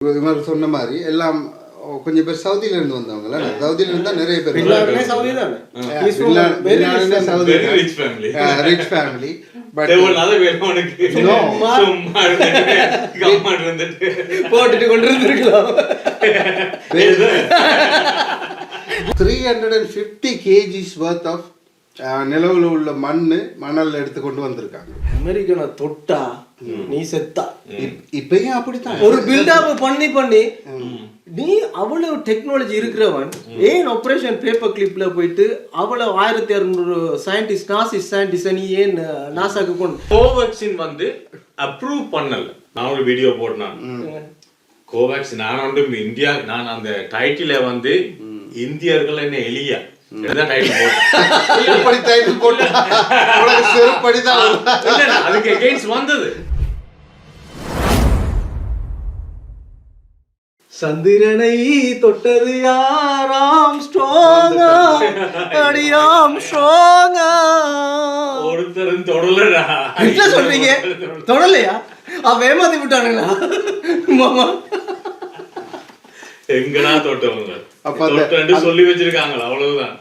இவர் சொன்ன மாதிரி எல்லாம் கொஞ்சம் பேர் சவுதியில இருந்து வந்தவங்கள, சவுதியில இருந்தா நிறைய பேர் ரிச் ஃபேமிலி. பட் போட்டுட்டு கொண்டு இருந்திருக்கலாம். 350 kgs worth of நிலவுல உள்ள மணல் எடுத்து கொண்டு வந்திருக்காங்க. அமெரிக்கனை தொட்டா நீ செத்தா. இப்பயும் அப்படித்தான் ஒரு பில்டப் பண்ணி நீ அவ்வளவு டெக்னாலஜி இருக்கிறவன் ஏன் ஆபரேஷன் பேப்பர் கிளிப்ல போயிட்டு அவ்வளவு 1600 சயின்டிஸ்ட் சயின்டிஸ்ட் நீ ஏன் நாசாக்கு கொண்டு கோவேக்சின் வந்து அப்ரூவ் பண்ணல. நான் ஒரு வீடியோ போட்டேன். கோவேக்சின் நான் வந்து இந்தியா, நான் அந்த டைட்டில வந்து இந்தியர்கள் என்ன எளியா அதுக்கு அகைன்ஸ்ட் வந்தது. சந்திரனை தொட்டது யாராம் ஸ்ட்ராங்கா அடியாம் ஸ்ட்ராங்கா. ஒருத்தரும் தொடலடா. என்ன சொல்றீங்க? தொடலையா? அவ ஏமாத்தி விட்டானுங்களா மாமா? எங்கடா தொட்டவங்க அப்ப சொல்லி வச்சிருக்காங்களா? அவ்வளவுதான்.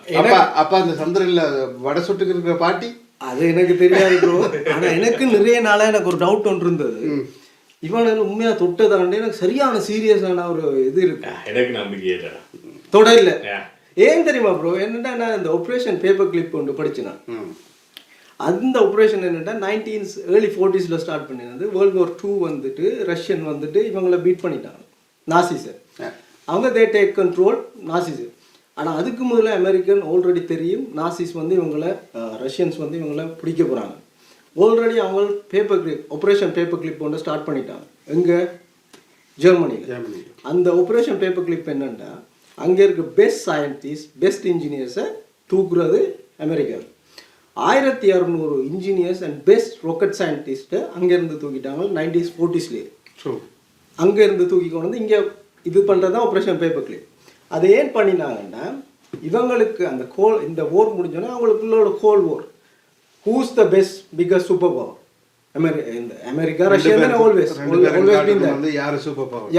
அப்ப அந்த சந்திரன்ல வடை சுட்டுக்கு இருக்கிற பாட்டி அது எனக்கு தெரியாது ப்ரோ. ஆனா எனக்கு நிறைய நாளா எனக்கு ஒரு டவுட் ஒன்று இருந்தது. இவனுக்கு உண்மையா தொட்டதாண்டே எனக்கு சரியான சீரியஸான ஒரு இது இருக்கு. எனக்கு நம்பிக்கை இல்ல தொட இல்ல. ஏன் தெரியுமா ப்ரோ? என்னன்னா நான் இந்த ஆபரேஷன் பேப்பர் கிளிப் ஒன்று படிச்சேன். அந்த ஆபரேஷன் என்னன்னா 1940s ஸ்டார்ட் பண்ணினது. வேர்ல்ட் வார் 2 வந்துட்டு ரஷ்யன் வந்துட்டு இவங்களை பீட் பண்ணிட்டாங்க, நாசிஸ். அவங்க தே டேக் கண்ட்ரோல் நாசிஸ். ஆனால் அதுக்கு முதல்ல அமெரிக்கன் ஆல்ரெடி தெரியும் நாசிஸ் வந்து இவங்களை ரஷ்யன்ஸ் வந்து இவங்களை பிடிக்க போகிறாங்க. ஆல்ரெடி அவங்க paper clip operation paper clip ஒன்று ஸ்டார்ட் பண்ணிட்டாங்க. எங்கே? ஜெர்மனியில். அந்த ஆப்ரேஷன் பேப்பர் கிளிப் என்னென்னா அங்கே இருக்க பெஸ்ட் சயின்டிஸ்ட் பெஸ்ட் இன்ஜினியர்ஸை தூக்குறது America. 1600 engineers and best rocket சயின்டிஸ்ட்டை அங்கேருந்து தூக்கிட்டாங்க 1940s. அங்கேருந்து தூக்கி கொண்டு வந்து இங்கே இது பண்ணுறது தான் ஆப்ரேஷன் பேப்பர் கிளிப். அதை ஏன் பண்ணினாங்கன்னா இவங்களுக்கு அந்த இந்த ஓர் முடிஞ்சோன்னா அவங்களுக்குள்ள gold war, who's the best biggest super power. America Russia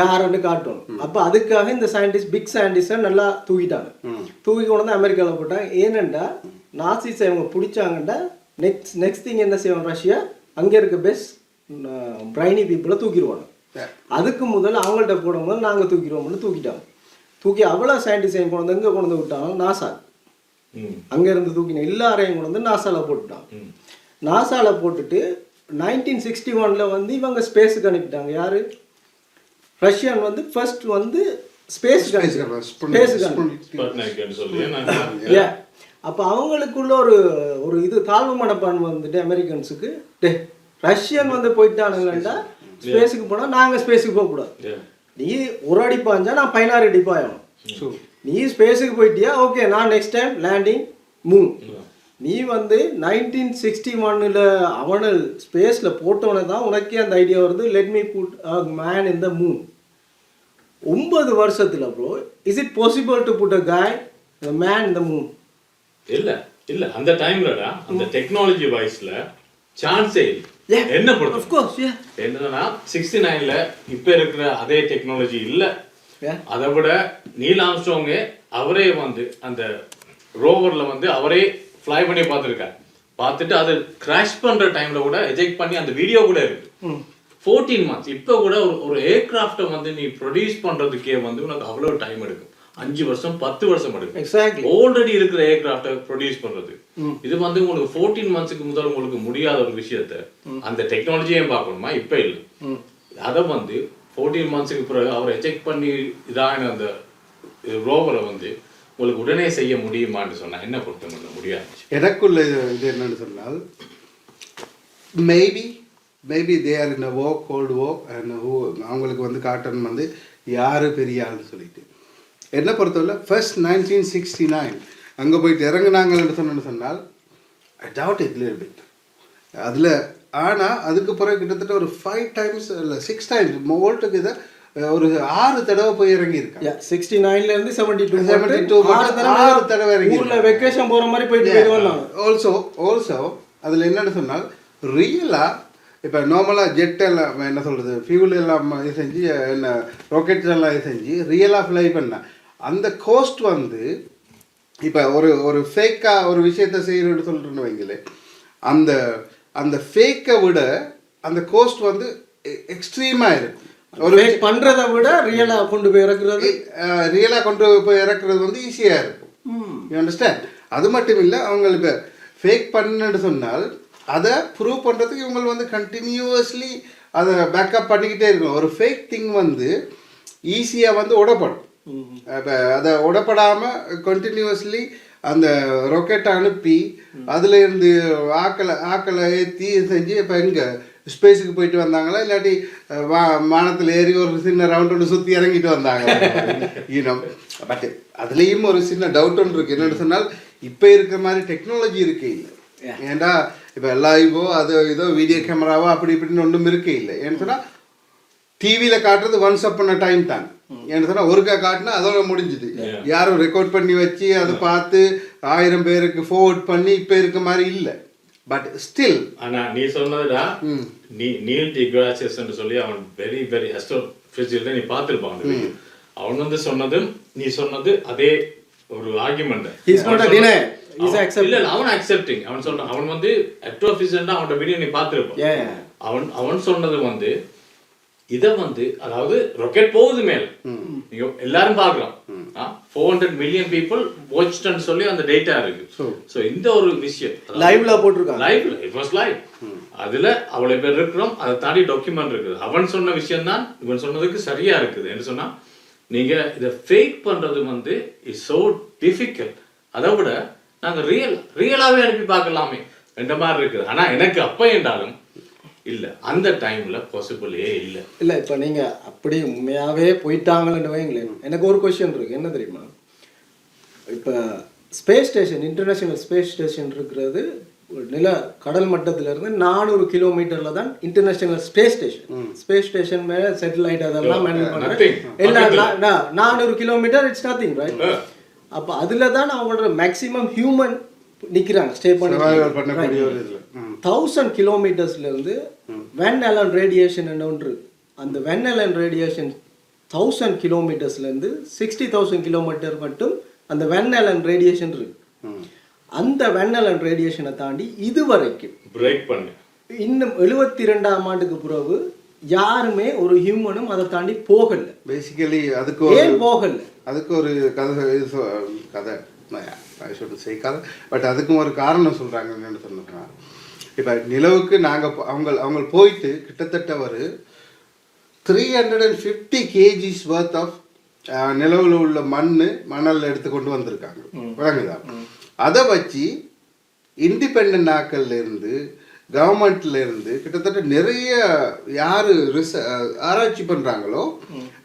யாருன்னு காட்டணும். அப்போ அதுக்காக இந்த சயின்டிஸ்ட் பிக் சயின்டிஸ்டை நல்லா தூக்கிட்டாங்க. தூக்கி கொண்டு வந்து அமெரிக்காவில் போட்டாங்க. ஏனெண்டா நாசிஸை இவங்க பிடிச்சாங்கன்னா நெக்ஸ்ட் திங் என்ன செய்வாங்க, ரஷ்யா அங்கே இருக்க பெஸ்ட் பிரைனி பீப்புளை தூக்கிடுவாங்க. அதுக்கு முதல்ல அவங்கள்ட்ட போடும்போது நாங்கள் தூக்கிடுவோம்னு தூக்கிட்டாங்க. தூக்கி அவ்வளோ சயின்டிஸ்டையும் கொண்டு வந்து எங்கே கொண்டு வந்து விட்டாங்க, நாசா. அங்கேருந்து தூக்கின எல்லாரையும் கொண்டு வந்து நாசாவில் போட்டுட்டாங்க. நாசாவில் போட்டுட்டு 1961 வந்து இவங்க ஸ்பேஸுக்கு அனுப்பிட்டாங்க. யார்? ரஷ்யன் வந்து ஃபர்ஸ்ட் வந்து ஸ்பேஸுக்கு அப்போ அவங்களுக்குள்ள ஒரு இது தாழ்வு மனப்பான்மை வந்துட்டு அமெரிக்கன்ஸுக்கு, ரஷ்யன் வந்து போயிட்டானுங்கண்டா ஸ்பேஸுக்கு போனால் நாங்கள் ஸ்பேஸுக்கு போகக்கூடாது. நீ ஒரு அடி பாஞ்சா நான் 16 அடி பாயணும். நீ ஸ்பேஸுக்கு போயிட்டியா, ஓகே நான் நெக்ஸ்ட் டைம் லேண்டிங் மூன். நீ வந்து 1961 அவனை ஸ்பேஸில் போட்டவனை தான் உனக்கே அந்த ஐடியா வருது, let me put a man in the moon. 9 வருஷத்துல bro, is it possible to put a guy the man in the Moon? இல்ல அந்த டைம்லடா அந்த டெக்னாலஜி வைஸ்ல சான்ஸே இல்லை. என்ன பொறுத்து என்னன்னா 69ல இப்ப இருக்கிற அதே டெக்னாலஜி இல்ல. அதை விட நீல் ஆம்ஸ்ட்ராங் அவரே வந்து அந்த ரோவர்ல வந்து அவரே ஃப்ளை பண்ணி பார்த்துருக்காரு. பார்த்துட்டு அது கிராஷ் பண்ற டைம்ல கூட எஜெக்ட் பண்ணி அந்த வீடியோ கூட இருக்கு. 14 months. இப்ப கூட ஒரு ஏர்கிராஃப்டை வந்து நீ ப்ரொடியூஸ் பண்றதுக்கே வந்து உனக்கு அவ்வளவு டைம் எடுக்கும். 5 வருஷம் 10 வருஷம் எடுக்கும் ஆல்ரெடி இருக்கிற ஏர்கிராஃப்டை ப்ரொடியூஸ் பண்றது. இது வந்து உங்களுக்கு 14 monthsக்கு முதல்ல உங்களுக்கு முடியாத ஒரு விஷயத்த அந்த டெக்னாலஜியும் பார்க்கணுமா? இப்ப இல்லை. அதை வந்து 14 monthsக்கு பிறகு அவர் எஜெக்ட் பண்ணி இதான அந்த ரோவரை வந்து உங்களுக்கு உடனே செய்ய முடியுமான்னு சொன்னா என்ன பொறுத்த முடியாது. எனக்குள்ள இது என்னன்னு சொன்னால் maybe they are in a war, cold war, and அவங்களுக்கு வந்து காட்டன் வந்து யாரு பெரிய ஆள்னு சொல்லிட்டு. என்ன பொறுத்தவரை ஃபர்ஸ்ட் 1969 அங்கே போயிட்டு இறங்குனாங்கன்னு சொன்னால் I doubt it little bit அதில். ஆனால் அதுக்கு பிறகு கிட்டத்தட்ட ஒரு 5 times இல்லை 6 times மோல்ட்டுக்கு இதை ஒரு 6 தடவை போய் இறங்கியிருக்காங்க. 69ல இருந்து 72 6 தடவை இறங்கி வெக்கேஷன் போகிற மாதிரி போயிட்டு ஆல்சோ அதில் என்னென்னு சொன்னால் ரியலாக இப்போ நார்மலாக ஜெட் எல்லாம் என்ன சொல்கிறது ஃபியூல் எல்லாம் இது செஞ்சு என்ன ராக்கெட்ஸ் எல்லாம் இது செஞ்சு ரியலாக ஃப்ளை பண்ண அந்த கோஸ்ட் வந்து இப்போ ஒரு ஃபேக்காக ஒரு விஷயத்த செய்யணும்னு சொல்கிறேன்னு வைங்களே அந்த அந்த ஃபேக்கை விட அந்த கோஸ்ட் வந்து எக்ஸ்ட்ரீமாக இருக்கும். ஒரு பண்ணுறதை விட ரியலாக கொண்டு போய் இறக்குறது ரியலாக கொண்டு போய் இறக்குறது வந்து ஈஸியாக இருக்கும். You understand? அது மட்டும் இல்லை அவங்களுக்கு ஃபேக் பண்ணுன்னு சொன்னால் அதை ப்ரூவ் பண்ணுறதுக்கு இவங்க வந்து கண்டினியூவஸ்லி அதை பேக்கப் பண்ணிக்கிட்டே இருக்கணும். ஒரு ஃபேக் திங் வந்து ஈஸியாக வந்து உடப்படும். இப்போ அதை உடப்படாமல் கண்டினியூவஸ்லி அந்த ராக்கெட்டை அனுப்பி அதில் இருந்து ஆக்களை ஏற்றி செஞ்சு இப்போ எங்கே ஸ்பேஸுக்கு போயிட்டு வந்தாங்களா இல்லாட்டி வானத்தில் ஏறி ஒரு சின்ன ரவுண்ட் ஒன்று சுற்றி இறங்கிட்டு வந்தாங்க ஈனம். பட் அதுலேயும் ஒரு சின்ன டவுட் ஒன்று இருக்குது. என்னென்னு சொன்னால் இப்போ இருக்கிற மாதிரி டெக்னாலஜி இருக்கே இல்லை. ஏன்டா இப்போ எல்லா இப்போ அது ஏதோ வீடியோ கேமராவோ அப்படி இப்படின்னு ஒன்றும் இருக்கே இல்லை. ஏன்னு சொன்னால் டிவியில் காட்டுறது ஒன்ஸ் அப் பண்ண டைம் தான். ஏன்னு சொன்னால் ஒருக்கா காட்டினா அதோட முடிஞ்சுது. யாரும் ரெக்கார்ட் பண்ணி வச்சு அதை பார்த்து 1000 பேருக்கு ஃபார்வர்ட் பண்ணி இப்போ இருக்க மாதிரி இல்லை. பட் ஸ்டில் ஆனா நீ சொன்னதுடா நீல் டிகிராசியஸ் சொல்லி அவன் வெரி வெரி அஸ்ட்ரோபிசிக்கல் நீ பார்த்துருப்பான். அவன் வந்து சொன்னதும் நீ சொன்னது அதே ஒரு ஆர்குமெண்ட். இல்ல அவன் அக்செப்டிங். அவன் சொன்ன அவன் வந்து அஸ்ட்ரோபிசிக்கல் அவனோட வீடியோ நீ பார்த்துருப்பான். அவன் சொன்னது வந்து இத வந்து அதாவது ராக்கெட் போகுது மேல நீங்க எல்லாரும் பாக்குறோம். 400 மில்லியன் பீப்புள் வாட்ச்ட்னு சொல்லி அந்த டேட்டா இருக்கு. சோ இந்த ஒரு விஷயம் லைவ்ல போட்டுருக்காங்க. லைவ்ல இட் வாஸ் லைவ். அதுல அவ்வளவு பேர் இருக்கிறோம். அதை தாண்டி டாக்குமெண்ட் இருக்குது. அவன் சொன்ன விஷயம் தான் இவன் சொன்னதுக்கு சரியா இருக்குது. என்ன சொன்னா நீங்க இதை ஃபேக் பண்றது வந்து இஸ் சோ டிஃபிகல்ட். அதை விட நாங்க ரியலாவே அனுப்பி பார்க்கலாமே என்ற மாதிரி இருக்குது. ஆனா எனக்கு அப்ப என்றாலும் இல்ல அந்த டைம்ல பாசிபிளே இல்ல. இப்ப நீங்க அப்படி உண்மையாவே போயிட்டாங்கன்னு வைங்களேன். எனக்கு ஒரு கொஸ்டின் இருக்கு. என்ன தெரியுமா, இப்ப space station international space station இருக்கிறது நில கடல் மட்டத்துல இருந்து 400 கிலோமீட்டர்ல தான் international space station. Space station மேல சேட்டலைட் அதெல்லாம் மேனேஜ் பண்றது எல்லாம் 400 கிலோமீட்டர் இட்ஸ் நத்திங் ரைட். அப்ப அதுல தான் அவங்களோட மேக்ஸிமம் ஹியூமன் நிக்கிறாங்க ஸ்டே பண்ணி. 1000 கிலோமீட்டர்ஸ்ல இருந்து வென் அலன் ரேடியேஷன் என்ன ஒன்று. அந்த வென் அலன் ரேடியேஷன் 1000 கிலோமீட்டர்ஸ்ல இருந்து 60,000 கிலோமீட்டர் மட்டும் அந்த வென் அலன் ரேடியேஷன் இருக்கு. அந்த வென் அலன் ரேடியேஷனை தாண்டி இதுவரைக்கும் பிரேக் பண்ணு இன்னும் 72ஆம் ஆண்டுக்கு பிறகு யாருமே ஒரு ஹியூமனும் அதை தாண்டி போகல. பேசிக்கலி அதுக்கு ஏன் போகல? அதுக்கு ஒரு கதை பட் அதுக்கும் ஒரு காரணம் சொல்றாங்க. என்னன்னு சொன்னா இப்போ நிலவுக்கு நாங்கள் அவங்க போயிட்டு கிட்டத்தட்ட ஒரு 350 kgs worth ஆஃப் நிலவில் உள்ள மணல் எடுத்து கொண்டு வந்திருக்காங்க. விளங்குதா? அதை வச்சு இண்டிபெண்ட் நாக்கள்ல இருந்து கவர்மெண்ட்ல இருந்து கிட்டத்தட்ட நிறைய யாரு ஆராய்ச்சி பண்றாங்களோ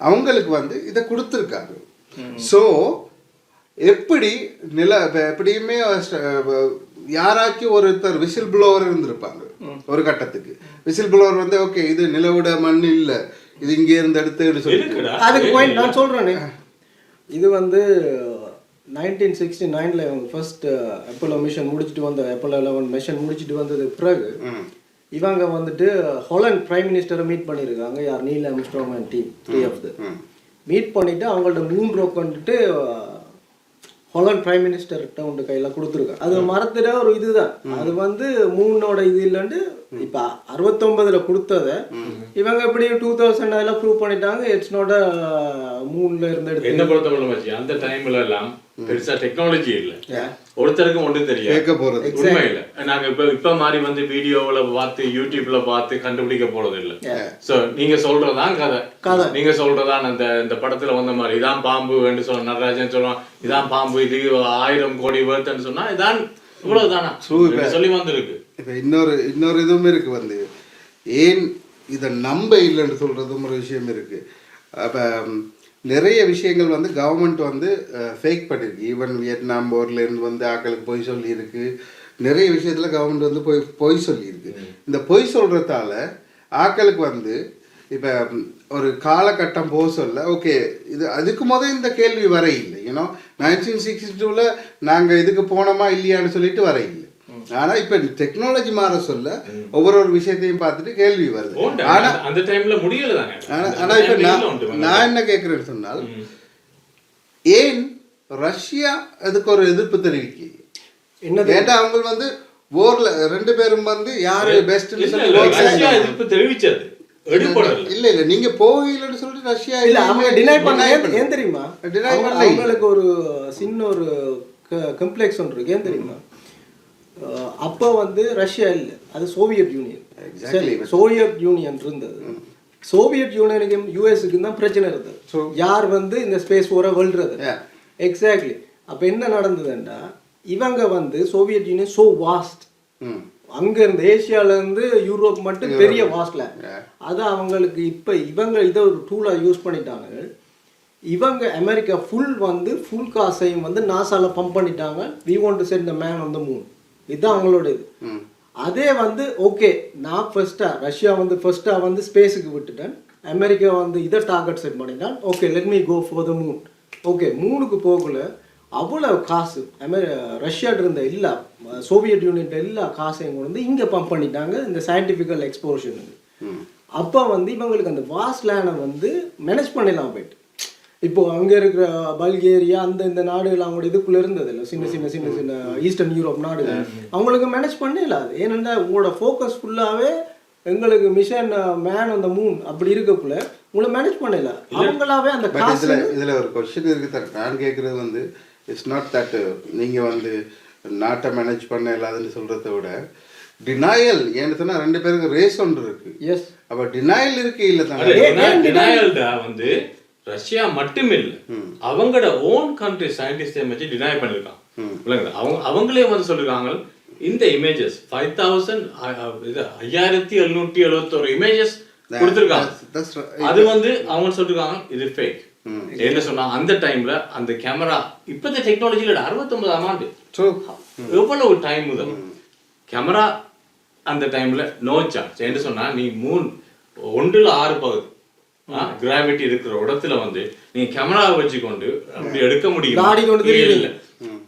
அவங்களுக்கு வந்து இதை கொடுத்துருக்காங்க. ஸோ எப்படி எப்படியுமே யாராச்சும் ஒருத்தர் விசில் ப்ளோவர் இருந்திருப்பாங்க ஒரு கட்டத்துக்கு. விசில் ப்ளோவர் வந்து ஓகே இது நிலவோட மண் இல்ல, இது இங்கே இருந்து எடுத்து சொல்லி அதுக்கு பாயிண்ட் நான் சொல்றேன். இது வந்து 1969ல இவங்க ஃபர்ஸ்ட் அப்போலோ மிஷன் முடிச்சுட்டு வந்த அப்போலோ 11 மிஷன் முடிச்சுட்டு வந்தது பிறகு இவங்க வந்துட்டு ஹாலண்ட் பிரைம் மினிஸ்டரை மீட் பண்ணியிருக்காங்க. யார்? Neil Armstrong and team 3 of the meet பண்ணிட்டு அவங்கள்ட்ட 3 ரோக் வந்துட்டு ஹாலண்ட் பிரைம் மினிஸ்டர்கிட்ட உண்டு கையில் கொடுத்துருக்காங்க. அது மரத்துல ஒரு இதுதான். அது வந்து மூணோட இது இல்லைன்னு இப்போ 69ல கொடுத்ததை இவங்க எப்படி 2000 அதெல்லாம் ப்ரூவ் பண்ணிட்டாங்க. இட்ஸ் நாட் மூணுல இருந்து எடுத்து என்ன பொறுத்தவரை அந்த டைம்ல எல்லாம் பெருசா டெக்னாலஜி இல்ல, ஒருத்தருக்கும் ஒன்றும் தெரியாது, உண்மை இல்ல. நாங்க இப்ப மாதிரி வந்து வீடியோல பார்த்து யூடியூப்ல பார்த்து கண்டுபிடிக்க போறது இல்ல. சோ நீங்க சொல்றதான் கதை. நீங்க சொல்றதான் இந்த படத்துல வந்த மாதிரி இதான் பாம்பு என்று சொல்ல நடராஜன் சொல்லுவான், இதான் பாம்பு, இது 1000 கோடி வருதுன்னு சொன்னா இதான் இவ்வளவுதானா சொல்லி வந்திருக்கு. இப்ப இன்னொரு இதுவும் இருக்கு வந்து ஏன் இதை நம்ப இல்லைன்னு சொல்றதும் ஒரு விஷயம் இருக்கு. அப்ப நிறைய விஷயங்கள் வந்து கவர்மெண்ட் வந்து ஃபேக் பண்ணியிருக்கு. ஈவன் வியட்நாம் போர்லேருந்து வந்து ஆக்களுக்கு பொய் சொல்லியிருக்கு. நிறைய விஷயத்தில் கவர்மெண்ட் வந்து பொய் சொல்லியிருக்கு. இந்த பொய் சொல்கிறதால ஆக்களுக்கு வந்து இப்போ ஒரு காலகட்டம் போக சொல்ல ஓகே இது அதுக்கு முதல் இந்த கேள்வி வர இல்லை. ஏன்னா 1962ல் நாங்கள் இதுக்கு போனோமா இல்லையான்னு சொல்லிட்டு வர இல்லை. ஆனா இப்ப டெக்னாலஜி மாற சொல்ல ஒவ்வொரு விஷயத்தையும் பார்த்துட்டு கேள்வி வருது. ஆனா அந்த டைம்ல முடியல தானே. ஆனா இப்ப நான் என்ன கேட்கிறேன்னு சொன்னால், ஏன் ரஷ்யா அதுக்கு ஒரு எதிர்ப்பு தெரிவிக்கு? ஏன்னா அவங்க வந்து போர்ல 2 பேரும் வந்து யாரு பெஸ்ட் ரஷ்யா எதிர்ப்பு தெரிவிச்சது இல்ல இல்ல நீங்க போகலன்னு சொல்லிட்டு ரஷ்யா இல்ல அவங்க டினை பண்ண ஏன் தெரியுமா? அவங்களுக்கு ஒரு சின்ன ஒரு கம்ப்ளெக்ஸ் ஒன்று இருக்கு. ஏன் தெரியுமா? அப்போ வந்து ரஷ்யா இல்ல, அது சோவியத் யூனியன். சோவியத் யூனியன் இருந்தது. சோவியத் யூனியனுக்கும் யூஎஸ்க்கு தான் பிரச்சனை இருந்தது. யார் வந்து இந்த ஸ்பேஸ் ஓர வெல்றது. எக்ஸாக்ட்லி. அப்ப என்ன நடந்ததுன்னா, இவங்க வந்து சோவியத் யூனியன் சோ வாஸ்ட், அங்க இருந்து ஏசியால இருந்து யூரோப் மட்டும் பெரிய வாஸ்ட்ல, அது அவங்களுக்கு இப்ப இவங்க இதை ஒரு டூலா யூஸ் பண்ணிட்டாங்க. இவங்க அமெரிக்கா ஃபுல் காசையும் வந்து நாசால பம்ப் பண்ணிட்டாங்க. We want to send the man on the moon. இதுதான் அவங்களோட இது. அதே வந்து ஓகே, நான் ரஷ்யா வந்து ஃபர்ஸ்டா வந்து ஸ்பேஸுக்கு விட்டுட்டேன், அமெரிக்கா வந்து இதை டார்கெட் செட் பண்ணிட்டான். Okay, let me go for the moon. Okay, மூணுக்கு போகல அவ்வளவு காசு ரஷ்யாட்ட இருந்த எல்லா சோவியத் யூனியன் எல்லா காசையும் கொண்டு வந்து இங்கே பம்ப் பண்ணிட்டாங்க இந்த சயின்டிஃபிக்கல் எக்ஸ்ப்ளோஷனுக்கு. அப்போ வந்து இவங்களுக்கு அந்த வாஸ்ட் லேண்டை வந்து மேனேஜ் பண்ணிடலாம் போயிட்டு. இப்போ அங்கே இருக்கிற பல்கேரியா அந்த இந்த நாடுகள் அவங்களோட இதுக்குள்ளே இருந்தது இல்லை, சின்ன சின்ன சின்ன சின்ன ஈஸ்டர்ன் யூரோப் நாடுகள், அவங்களுக்கு மேனேஜ் பண்ணிடலாம். ஏன்னா உங்களோட ஃபோக்கஸ் ஃபுல்லாகவே எங்களுக்கு mission man on the Moon அப்படி இருக்கக்குள்ள உங்களை மேனேஜ் பண்ணல அவங்களாவே அந்த காசு. இதில் ஒரு கொஸ்டின் இருக்குது நான் கேட்குறது வந்து, இட்ஸ் நாட் தட் நீங்கள் வந்து நாட்டை மேனேஜ் பண்ண இல்லாதுன்னு சொல்கிறத விட டினாயல். ஏன்னு சொன்னால் 2 பேருக்கு ரேஸ் ஒன்று இருக்கு. எஸ், அப்போ டினாயல் இருக்கு இல்லை தானே? டினாயல்டா வந்து ரஷ்யா மட்டும் இல்லை, அவங்களோட ஓன் கண்ட்ரி சயின்டிஸ்டை வச்சு டினாய் பண்ணிருக்காங்க. அவங்களே வந்து சொல்லிருக்காங்க இந்த இமேஜஸ் 5771 இமேஜஸ் கொடுத்திருக்காங்க. அது வந்து அவங்க சொல்லிருக்காங்க இது ஃபேக். என்ன சொன்னா அந்த டைம்ல அந்த கேமரா இப்பthe டெக்னாலஜில 69ஆம் ஆண்டு எவ்வளவு டைம் முதல் கேமரா அந்த டைம்ல நோ சான்ஸ். என்ன சொன்னா நீ 1/6 பகுதி கிராவிட்டி இருக்கிற இடத்துல வந்து நீங்க கேமரா வச்சுக்கொண்டு அப்படி எடுக்க முடியும்.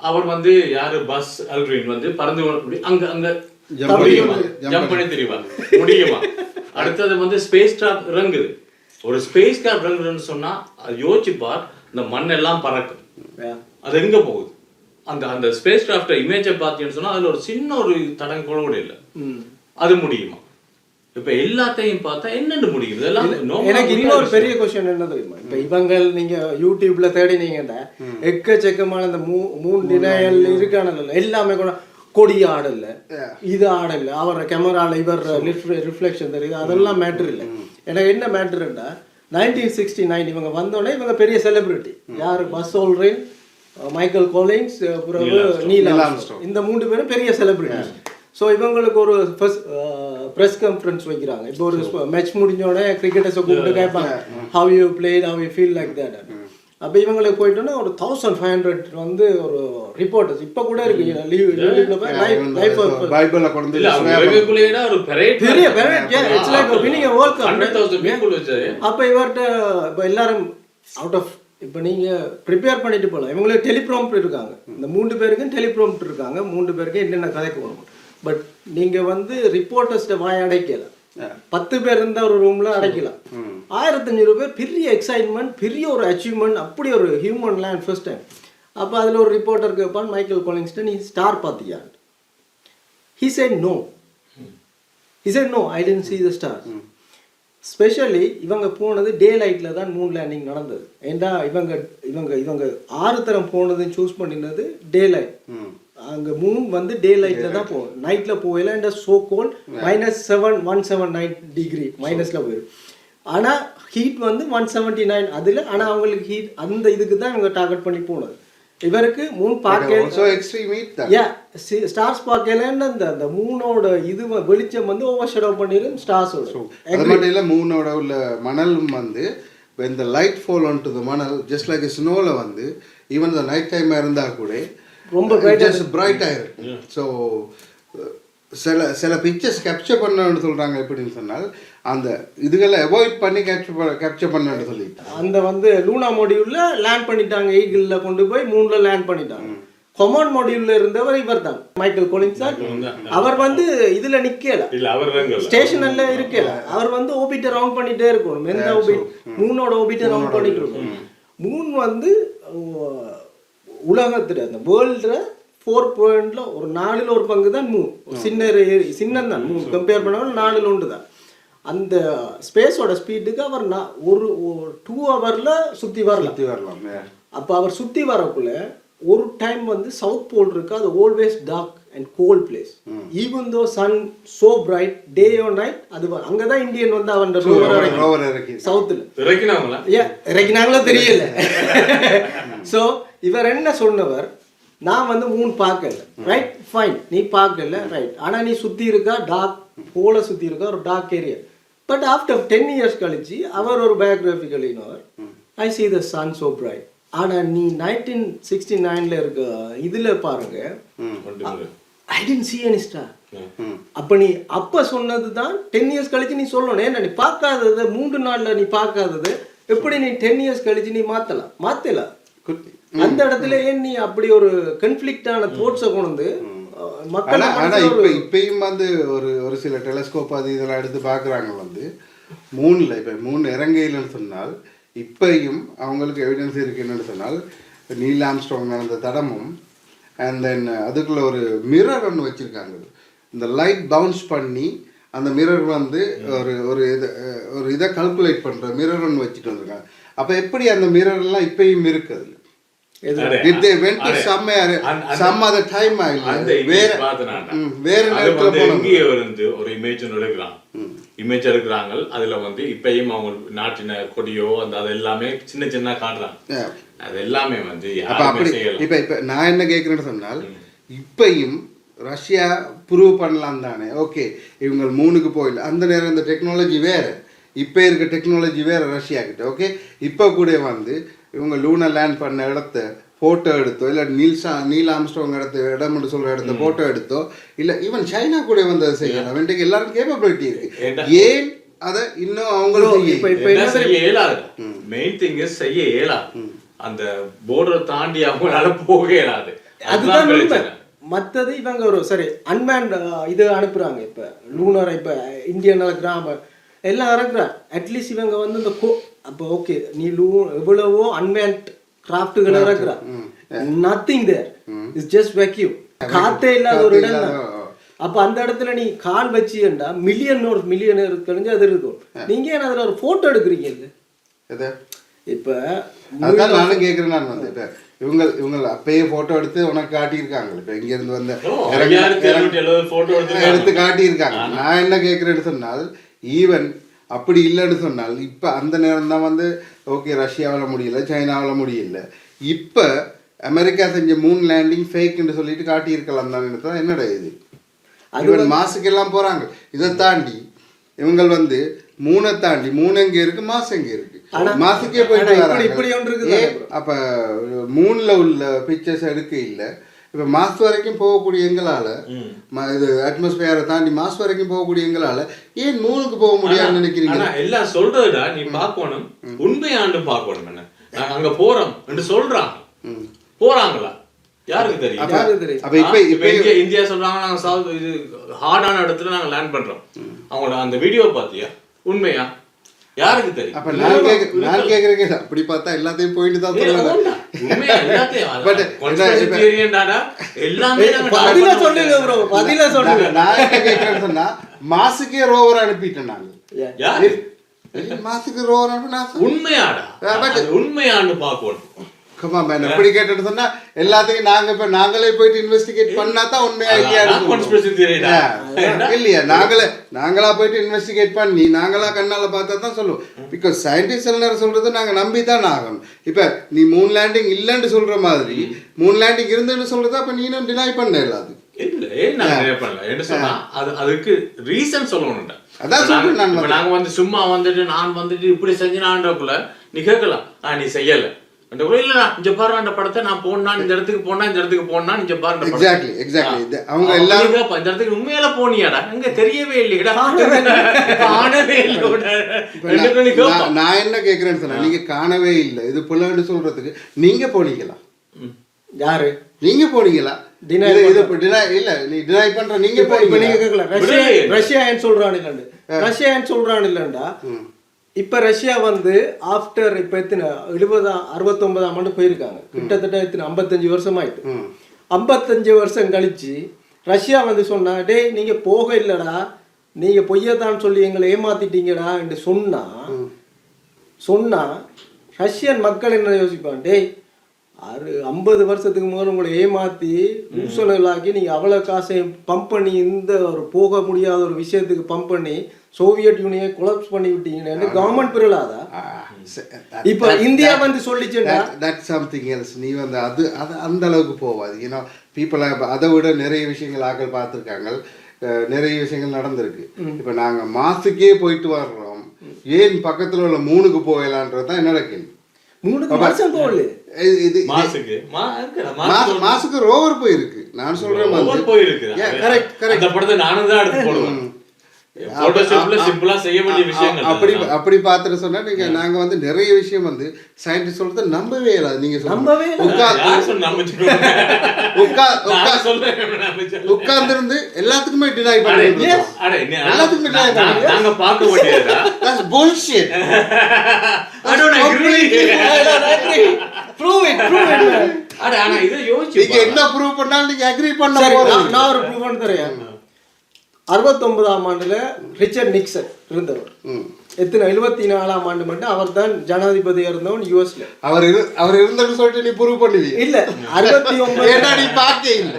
அவர் வந்து யாரு பஸ் அல்ட்ரின் வந்து பறந்து அங்க அங்க ஜம்ப் பண்ணி தெரியுமா முடியுமா? அடுத்தது வந்து ஸ்பேஸ் கிராஃப்ட் இறங்குது. ஒரு ஸ்பேஸ் கிராஃப்ட் இறங்குதுன்னு சொன்னா யோசிச்சு பார், இந்த மண் எல்லாம் பறக்கும், அது எங்க போகுது? அந்த அந்த ஸ்பேஸ் கிராஃப்ட் இமேஜை பார்த்தீங்கன்னு சொன்னா அதுல ஒரு சின்ன ஒரு தடங்க கூட இல்லை. அது முடியுமா? இப்ப எல்லாத்தையும் பார்த்தா என்னென்னு முடியும் இதெல்லாம்? எனக்கு இன்னொரு பெரிய கொஸ்டின் என்ன தெரியுமா? இப்ப இவங்க நீங்க யூடியூப்ல தேடினீங்கன்னா எக்கச்சக்கமான இந்த மூணு டினையல் இருக்கான எல்லாமே கூட கொடி ஆடல, இது ஆடல, அவர் கேமரால இவர் ரிஃப்ளெக்ஷன் தெரியுது, அதெல்லாம் மேட்டர் இல்லை. எனக்கு என்ன மேட்டர்னா 1969 இவங்க வந்தோடனே இவங்க பெரிய செலிபிரிட்டி. யாரு? Buzz Aldrin, Michael Collins, Neil Armstrong. இந்த 3 பேரும் பெரிய செலிபிரிட்டி. ஸோ இவங்களுக்கு ஒரு ஃபர்ஸ்ட் ப்ரெஸ் கான்ஃபரன்ஸ் வைக்கிறாங்க. இப்போ ஒரு மேட்ச் முடிஞ்சோடனே கிரிக்கெட்டர்ஸை கூப்பிட்டு கேட்பாங்க how you plate, how you feel like that. அப்போ இவங்களுக்கு போயிட்டோன்னா ஒரு 1500 வந்து ஒரு ரிப்போர்ட்டர்ஸ் இப்போ கூட இருக்கு. அப்போ இவர்கிட்ட இப்போ எல்லாரும் அவுட் ஆஃப் இப்போ நீங்கள் ப்ரிப்பேர் பண்ணிட்டு போகலாம். இவங்களுக்கு டெலிப்ராம்ப்டர் இருக்காங்க, இந்த 3 பேருக்கும் டெலிப்ராம்ப்டர் இருக்காங்க, 3 பேருக்கு என்னென்ன கதைக்கு போகணும். பட் நீங்கள் வந்து ரிப்போர்ட்டர்ஸ்ட வாய் அடைக்கலாம், 10 பேர் இருந்தால் ஒரு ரூமில் அடைக்கலாம். 1500 பேர் பெரிய எக்ஸைட்மெண்ட், பெரிய ஒரு அச்சீவ்மெண்ட், அப்படி ஒரு ஹியூமன் லேண்ட் ஃபர்ஸ்ட் டைம். அப்போ அதில் ஒரு ரிப்போர்ட்டர் கேட்பான், மைக்கேல் கோலின்ஸ்ட நீ ஸ்டார் பார்த்தியா? He said no. I didn't see the stars. Specially இவங்க போனது டே லைட்டில் தான் மூன் லேண்டிங் நடந்தது. ஏண்டா இவங்க இவங்க இவங்க 6 தரம் போனதுன்னு சூஸ் பண்ணினது டே லைட். அங்கே மூன் வந்து டே லைட்டில் தான் போகும், நைட்டில் போகல. அண்ட் சோ கோல்ட் -179 டிகிரி மைனஸில் போயிடும். ஆனால் ஹீட் வந்து 179 அதில். ஆனால் அவங்களுக்கு ஹீட் அந்த இதுக்கு தான் இவங்க டார்கெட் பண்ணி போனது. இவருக்கு மூன் பார்க்க ஸ்டார்ஸ் பார்க்கலன்னு அந்த மூனோட இது வெளிச்சம் வந்து ஓவர் ஷேடோ பண்ணிடும் ஸ்டார்ஸோட. அது மட்டும் இல்லை, மூனோட உள்ள மணலும் வந்து when the light fall onto the மணல் just like ஸ்னோவில் வந்து ஈவன் the night time இருந்தால் கூட ரொம்ப பிரைட் ஆயிரும். ஸோ சில பிக்சர்ஸ் கேப்சர் பண்ணணும்னு சொல்கிறாங்க. எப்படின்னு சொன்னால் அந்த இதுகளை அவாய்ட் பண்ணி கேப்சர் பண்ணணும்னு சொல்லிட்டு அந்த வந்து லூனா மாடியூலில் லேண்ட் பண்ணிட்டாங்க, ஈகிளில் கொண்டு போய் மூணில் லேண்ட் பண்ணிட்டாங்க. கொமாண்ட் மாடியூல்ல இருந்தவர் இவர் தான் மைக்கேல் கொலின்ஸ் சார். அவர் வந்து இதுல நிக்கல, இல்ல அவர் ஸ்டேஷன்ல இருக்கல. அவர் வந்து ஓபிட்ட ரவுண்ட் பண்ணிட்டே இருக்கணும். எந்த ஓபிட் மூனோட ஓபிட்ட ரவுண்ட் பண்ணிட்டு இருக்கணும். மூன் வந்து உலகத்துல அந்த வேர்ல்ட்ல 4 ஒரு 4ல் ஒரு பங்கு தான் மூன். சின்னதான் மூன் கம்பேர் பண்ணாலும் 4ல் 1 தான். அந்த ஸ்பேஸோட ஸ்பீடுக்கு அவர் ஒரு 2 ஹவர்ல சுத்தி வரலாம். அப்போ அவர் சுத்தி வரக்குள்ள ஒரு டைம் வந்து சவுத் போல் இருக்கு, அது always dark and cold place. Even though sun so bright day or night, அது அங்கதான் இந்தியன் வந்து அவன் சவுத்துல இறக்கினாங்களோ தெரியல. ஸோ இவர் என்ன சொன்னவர், நான் வந்து மூன் பார்க்கல, ரைட் ஃபைன், நீ பார்க்கல ரைட், ஆனா நீ சுத்தி இருக்கா டார்க் போல சுத்தி இருக்கா ஒரு dark area. But after 10 years கழிச்சு அவர் ஒரு பயோகிராஃபிக்கல் இனவர், I see the sun so bright. ஆனா நீ 1969ல இருக்க இதுல பாருங்க, I didn't see any star. அப்ப நீ அப்ப சொன்னதுதான் 10 இயர்ஸ் கழிச்சு நீ சொல்லணும். ஏன்னா நீ பார்க்காதது 3 நாள்ல நீ பார்க்காதது எப்படி நீ 10 இயர்ஸ் கழிச்சு நீ மாத்தல. அந்த இடத்துல ஏன் நீ அப்படி ஒரு கன்ஃப்ளிக்டான தோட்ஸை கொண்டு வந்து இப்பயும் வந்து ஒரு சில டெலஸ்கோப் அது இதெல்லாம் எடுத்து பார்க்குறாங்க வந்து மூணில். இப்போ மூணு இறங்கையில்னு சொன்னால் இப்பையும் அவங்களுக்கு எவிடன்ஸ் இருக்கு என்னன்னு சொன்னால், நீல் ஆம்ஸ்ட்ராங் நடந்த தடமும் அண்ட் தென் அதுக்குள்ள ஒரு மிரர் ஒன்று வச்சுருக்காங்க. இந்த லைட் பவுன்ஸ் பண்ணி அந்த மிரர் வந்து ஒரு இதை கால்குலேட் பண்ணுற மிரர் ஒன்று வச்சுட்டு வந்திருக்காங்க. அப்போ எப்படி அந்த மிரர்லாம் இப்பயும் இருக்குது? Did they went to some other time? வேற நேரத்துல இங்கே வந்து ஒரு இமேஜ் எடுக்கிறாங்க. அதுல வந்து இப்பயும் அவங்க நாட்டின கொடியோ அந்த அது எல்லாமே சின்ன சின்ன காட்டுறாங்க. அது எல்லாமே வந்து இப்ப நான் என்ன கேட்கிறேன்னு சொன்னால், இப்பயும் ரஷ்யா ப்ரூவ் பண்ணலாம் தானே, ஓகே இவங்க மூணுக்கு போயிடல. அந்த நேரம் இந்த டெக்னாலஜி வேற, இப்போ இருக்க டெக்னாலஜி வேற ரஷ்யா கிட்ட. ஓகே இப்போ கூட வந்து இவங்க லூனா லேண்ட் பண்ண இடத்த ஃபோட்டோ எடுத்தோ, இல்லை நீல் ஆம்ஸ்ட்ராங் இடம்னு சொல்கிற இடத்த ஃபோட்டோ எடுத்தோ, இல்லை ஈவன் சைனா கூட வந்து அதை செய்யலாம். இன்றைக்கு எல்லாரும் கேப்பபிலிட்டி இருக்கு. ஏன் அதை இன்னும் அவங்களும் செய்ய இயலாது. மெயின் திங் செய்ய இயலாது. அந்த போர்டரை தாண்டி அவங்களால போக இயலாது. அதுதான் பிரச்சனை. மற்றது இவங்க ஒரு சரி அன்மேன் இது அனுப்புறாங்க. இப்போ லூனர் இப்போ இந்தியனால கிராம எல்லாம் இறக்குறாங்க. அட்லீஸ்ட் இவங்க வந்து இந்த அப்போ ஓகே நீ எவ்வளவோ அன்மேன்ட் கிராஃப்ட்டுகளை இறக்குறா, nothing there is just vacuum, காத்தே இல்லாத ஒரு இடம் தான். அப்போ அந்த இடத்துல நீ கால் வச்சியண்டா மில்லியனர் கழிஞ்சு அது இருக்கும். நீங்க ஏன் அதில் ஒரு ஃபோட்டோ எடுக்கிறீங்க? இல்லை இப்போ அதுதான் நானும் கேட்குறேன். நான் வந்து இவங்க அப்பயே ஃபோட்டோ எடுத்து உனக்கு காட்டியிருக்காங்க. இப்போ இங்கேருந்து வந்த எடுத்து காட்டியிருக்காங்க. நான் என்ன கேட்குறேன்னு சொன்னால், ஈவன் அப்படி இல்லைன்னு சொன்னால் இப்போ அந்த நேரம் தான் வந்து ஓகே ரஷ்யாவில் முடியல, சைனாவில் முடியல, இப்போ அமெரிக்கா செஞ்ச மூன் லேண்டிங் ஃபேக்குன்னு சொல்லிட்டு காட்டியிருக்கலாம் தான். என்னடா இது? ஈவன் மாசுக்கெல்லாம் போகிறாங்க. இதை தாண்டி இவங்க வந்து மூணை தாண்டி மூணு எங்கே இருக்கு, மாசு எங்கே இருக்கு, மாசுக்கே போயிட்டு வராங்க. அப்போ மூணில் உள்ள பிக்சர்ஸ் எடுக்க இல்லை. இப்போ மாசு வரைக்கும் போகக்கூடிய எங்களால், இது அட்மாஸ்பியரை தாண்டி மாசு வரைக்கும் போகக்கூடிய எங்களால் ஏன் மூணுக்கு போக முடியாதுன்னு நினைக்கிறீங்க? எல்லாம் சொல்றதுடா நீ பார்க்கணும், உண்மையாண்டு பார்க்கணும். என்ன நாங்கள் அங்கே போகிறோம் என்று சொல்கிறாங்க, போகிறாங்களா யாருக்கு தெரியும்? அப்போ இப்போ இந்தியா சொல்கிறாங்க நாங்கள் சவுத் இது ஹார்டான இடத்துல நாங்கள் லேண்ட் பண்ணுறோம். அவங்களோட அந்த வீடியோ பார்த்தியா? உண்மையா? யாருக்கு தெரியும்? அப்ப நான் கேக்குறேன், அப்படி பார்த்தா எல்லாத்தையும் போயிட்டு தான் சொல்லுவாங்க. உண்மையா எல்லாத்தையும் பட் கான்ஸ்பிரசி எல்லாமே பதில சொல்லுங்க ப்ரோ, பதில சொல்லுங்க. நான் என்ன கேக்குறேன்னு சொன்னா, மாசுக்கே ரோவர் அனுப்பிட்டேன் நாங்க. யாரு மாசுக்கு ரோவர் அனுப்பினா உண்மையாடா? உண்மையான்னு பார்க்கணும். கமா மேன் எப்படி கேட்டேன்னு சொன்னா, எல்லாத்தையும் நாங்களே போயிட்டு இன்வெஸ்டிகேட் பண்ணா தான் உண்மையா இல்லையா? நாங்களா போயிட்டு இன்வெஸ்டிகேட் பண்ணி நாங்களா கண்ணால பார்த்தா தான் சொல்லுவோம். பிகாஸ் சயின்டிஸ்ட் எல்லாரும் சொல்றது நாங்க நம்பி தான் ஆகணும். இப்ப நீ மூன் லேண்டிங் இல்லைன்னு சொல்ற மாதிரி மூன் லேண்டிங் இருந்துன்னு சொல்றதா அப்ப நீனும் டினை பண்ண இல்லாது. அதுக்கு ரீசன் சொல்லணும். அதான் சொல்றேன். நாங்க வந்து சும்மா வந்துட்டு நான் வந்துட்டு இப்படி செஞ்சான்றக்குள்ள நீ கேட்கலாம், நீ செய்யல அந்த இல்ல இங்க பாரு அந்த படத்தை நான் போனா இந்த இடத்துக்கு போனா இந்த இடத்துக்கு போனா இங்க பாரு. எக்ஸாக்ட்லி அவங்க எல்லாரும் இந்த இடத்துக்கு உண்மையில போனியாடா? அங்க தெரியவே இல்லையடா, காணவே இல்லை. நான் என்ன கேக்குறேன்னு சொன்னா, நீங்க காணவே இல்லை இது புலன்னு சொல்றதுக்கு நீங்க போனீங்களா? யாரு நீங்க போனீங்களா? Deny இது இப்ப deny இல்ல, நீ deny பண்ற நீங்க இப்ப போனீங்க. நீங்க கேட்கல ரஷ்யா ஏன் சொல்றான் இல்லண்டு ரஷ்யா ஏன் சொல்றான் இல்லண்டா இப்ப ரஷ்யா வந்து ஆஃப்டர் இப்ப எத்தனை 69ஆம் ஆண்டு போயிருக்காங்க, கிட்டத்தட்ட எத்தனை 55 வருஷம் ஆயிட்டு. 55 வருஷம் கழிச்சு ரஷ்யா வந்து சொன்னா, டேய் நீங்க போக இல்லடா, நீங்க பொய்யத்தான் சொல்லி எங்களை ஏமாத்திட்டீங்கடா என்று சொன்னா ரஷ்யன் மக்கள் என்ன யோசிப்பான், டேய் 50 வருஷத்துக்கு முதல்ல உங்களை ஏமாத்தி ஊசலாக்கி நீங்க அவ்வளவு காசையும் பம்ப் பண்ணி இந்த ஒரு போக முடியாத ஒரு விஷயத்துக்கு பம்ப் பண்ணி சோவியத் யூனியனை கொலாப்ஸ் பண்ணி விட்டீங்கன்னு கவர்மெண்ட் பிறலாதா? இப்ப இந்தியா வந்து சொல்லிச்சுன்னா தட் சம்திங் எல்ஸ். நீ வந்து அது அந்த அளவுக்கு போவாது. ஏன்னா பீப்புள் அதை விட நிறைய விஷயங்கள் ஆக்கள் பார்த்துருக்காங்க, நிறைய விஷயங்கள் நடந்திருக்கு. இப்ப நாங்க மாசுக்கே போயிட்டு வர்றோம், ஏன் பக்கத்துல உள்ள 3க்கு போகலான்றது தான் என்னோட கேள்வி. 3 வருஷம் போகல, மாசுக்கு ரோவர் போயிருக்கு. நான் சொல்றேன் அப்படி பார்த்துட்டு சொன்னா நீங்க நாங்க வந்து நிறைய விஷயம் வந்து சயின்டிஸ்ட் சொல்றத நம்பவே இல்லை. நீங்க உட்கார்ந்து இருந்து எல்லாத்துக்குமே டினை பண்ணுங்க, எல்லாத்துக்குமே டினை பண்ணுங்க. நாங்க பார்க்க வேண்டியதா that's bullshit. I don't agree. prove it ஆனா இத யோசிச்சு நீங்க என்ன ப்ரூவ் பண்ணாலும் நீங்க அக்ரி பண்ண போறீங்க. நான் ஒரு ப்ரூவ் பண்ண தரேன். 69ஆம் ஆண்டுல ரிச்சர்ட் நிக்சன் இருந்தவர், எத்தனை 74ஆம் ஆண்டு மட்டும் அவர் தான் ஜனாதிபதியா இருந்தவன் யுஎஸ்ல. அவர் இருந்தன்னு சொல்லிட்டு நீ ப்ரூவ் பண்ணுவீங்க இல்ல? 69 ஏன்னா நீ பாக்கே இல்ல,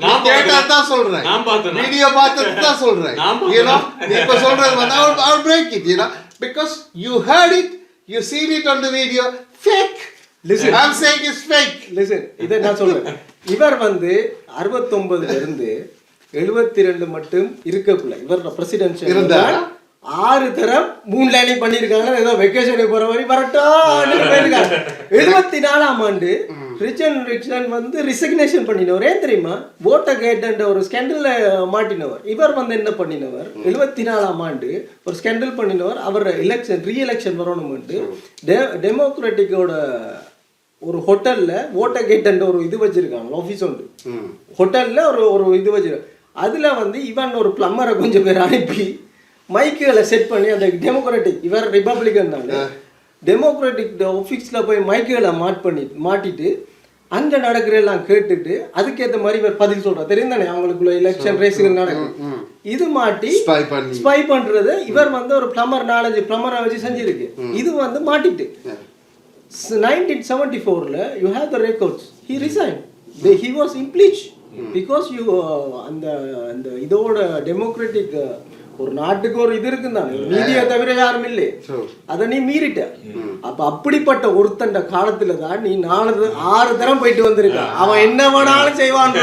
நான் கேட்டா தான் சொல்றேன், நான் பார்த்தேன், வீடியோ பார்த்தது தான் சொல்றேன். ஏன்னா நீ இப்ப சொல்றது வந்து I will break it, you know, because you heard it, you seen it on the video. Fake. Listen, I'm saying it's fake. Listen, இத நான் சொல்றேன். இவர் வந்து 69ல இருந்து 72 மட்டும் இருக்கக்குள்ள இவர் பிரசிடென்ஷியல் இருந்தார். 6 தரம் 3 லைனிங் பண்ணிருக்காங்க. ஏதோ வெக்கேஷனுக்கு போற மாதிரி வரட்டும் போயிருக்காங்க. 74ஆம் ஆண்டு ரிச்சர்ட் வந்து ரிசிக்னேஷன் பண்ணினவர். ஏன் தெரியுமா? ஓட்டர் கேட் ஒரு ஸ்கேண்டல்ல மாட்டினவர். இவர் வந்து என்ன பண்ணினவர், 74ஆம் ஆண்டு ஒரு ஸ்கேண்டல் பண்ணினவர். அவர் ரீஎலெக்ஷன் வரணும்ட்டு டெமோக்ராட்டிக்கோட ஒரு ஹோட்டல்ல ஓட்டர் கேட் ஒரு இது வச்சிருக்காங்க, ஆஃபீஸ் உண்டு ஹோட்டல்ல ஒரு இது வச்சிருக்காங்க. அதுல வந்து இவன் ஒரு பிளம்பரை கொஞ்சம் பேர் அனுப்பி மைக்குகளை செட் பண்ணி அந்த டெமோக்ராட்டிக், இவர் ரிபப்ளிகன் தானே, டெமோக்ராட்டிக் ஆஃபீஸ்ல போய் மைக்குகளை மாட்டிட்டு அங்க நடக்கிற எல்லாம் கேட்டுட்டு அதுக்கேற்ற மாதிரி இவர் பதில் சொல்றார். தெரியும் தானே அவங்களுக்குள்ள எலெக்ஷன் ரேஸுகள் நடக்கும். இது மாட்டி ஸ்பை பண்றது இவர் வந்து ஒரு பிளம்பர் 4-5 பிளம்பரை வச்சு செஞ்சிருக்கு. இது வந்து மாட்டிட்டு 1974ல you have the records, he resigned, he was impeached because you அந்த இதோட டெமோக்ராட்டிக் ஒரு நாட்டுக்கு ஒரு இது இருக்குதான், நீதியை தவிர யாரும் இல்லை, அதை நீ மீறிட்ட. அப்ப அப்படிப்பட்ட ஒருத்தண்ட காலத்துல தான் நீ 6 தரம் போயிட்டு வந்திருக்க. அவன் என்ன வேணாலும் செய்வான்.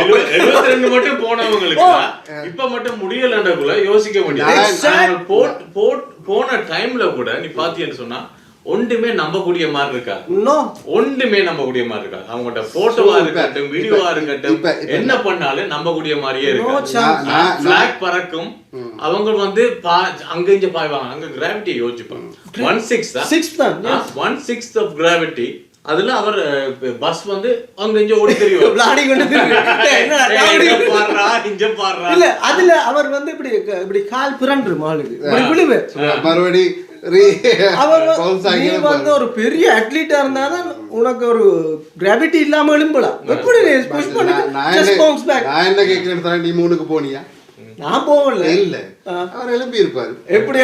72 மட்டும் போனவங்களுக்கு இப்ப மட்டும் முடியலன்றக்குள்ள யோசிக்க வேண்டியது. போன டைம்ல கூட நீ பாத்தீன்னு சொன்னா ஒன்றுமே நம்பக்கூடிய மாதிரி இருக்கா? ஒன்றுமே நம்பக்கூடிய மாதிரி இருக்கா? அவங்கள்ட்ட போட்டோவா இருக்கட்டும், வீடியோவா இருக்கட்டும், என்ன பண்ணாலும் நம்பக்கூடிய மாதிரியே இருக்கு. பிளாக் பறக்கும், அவங்க வந்து அங்க இங்க பாய்வாங்க. அங்க கிராவிட்டி யோசிச்சுப்பாங்க. 1/6 of gravity. அதுல அவர் பஸ் வந்து அங்க இங்க ஓடி தெரியும். இல்ல அதுல அவர் வந்து இப்படி கால் பிறன்று மாளுக்கு மறுபடி வந்து ஒரு பெரிய அத்லீட்டா இருந்தாதான் உனக்கு ஒரு கிராவிட்டி இல்லாம எழும்பலாம். எப்படி நான் என்ன கேட்கிறேன், நீ 3க்கு போனியா? நான் போகல. இல்ல அவர் எழுப்பி இருப்பாரு. எப்படி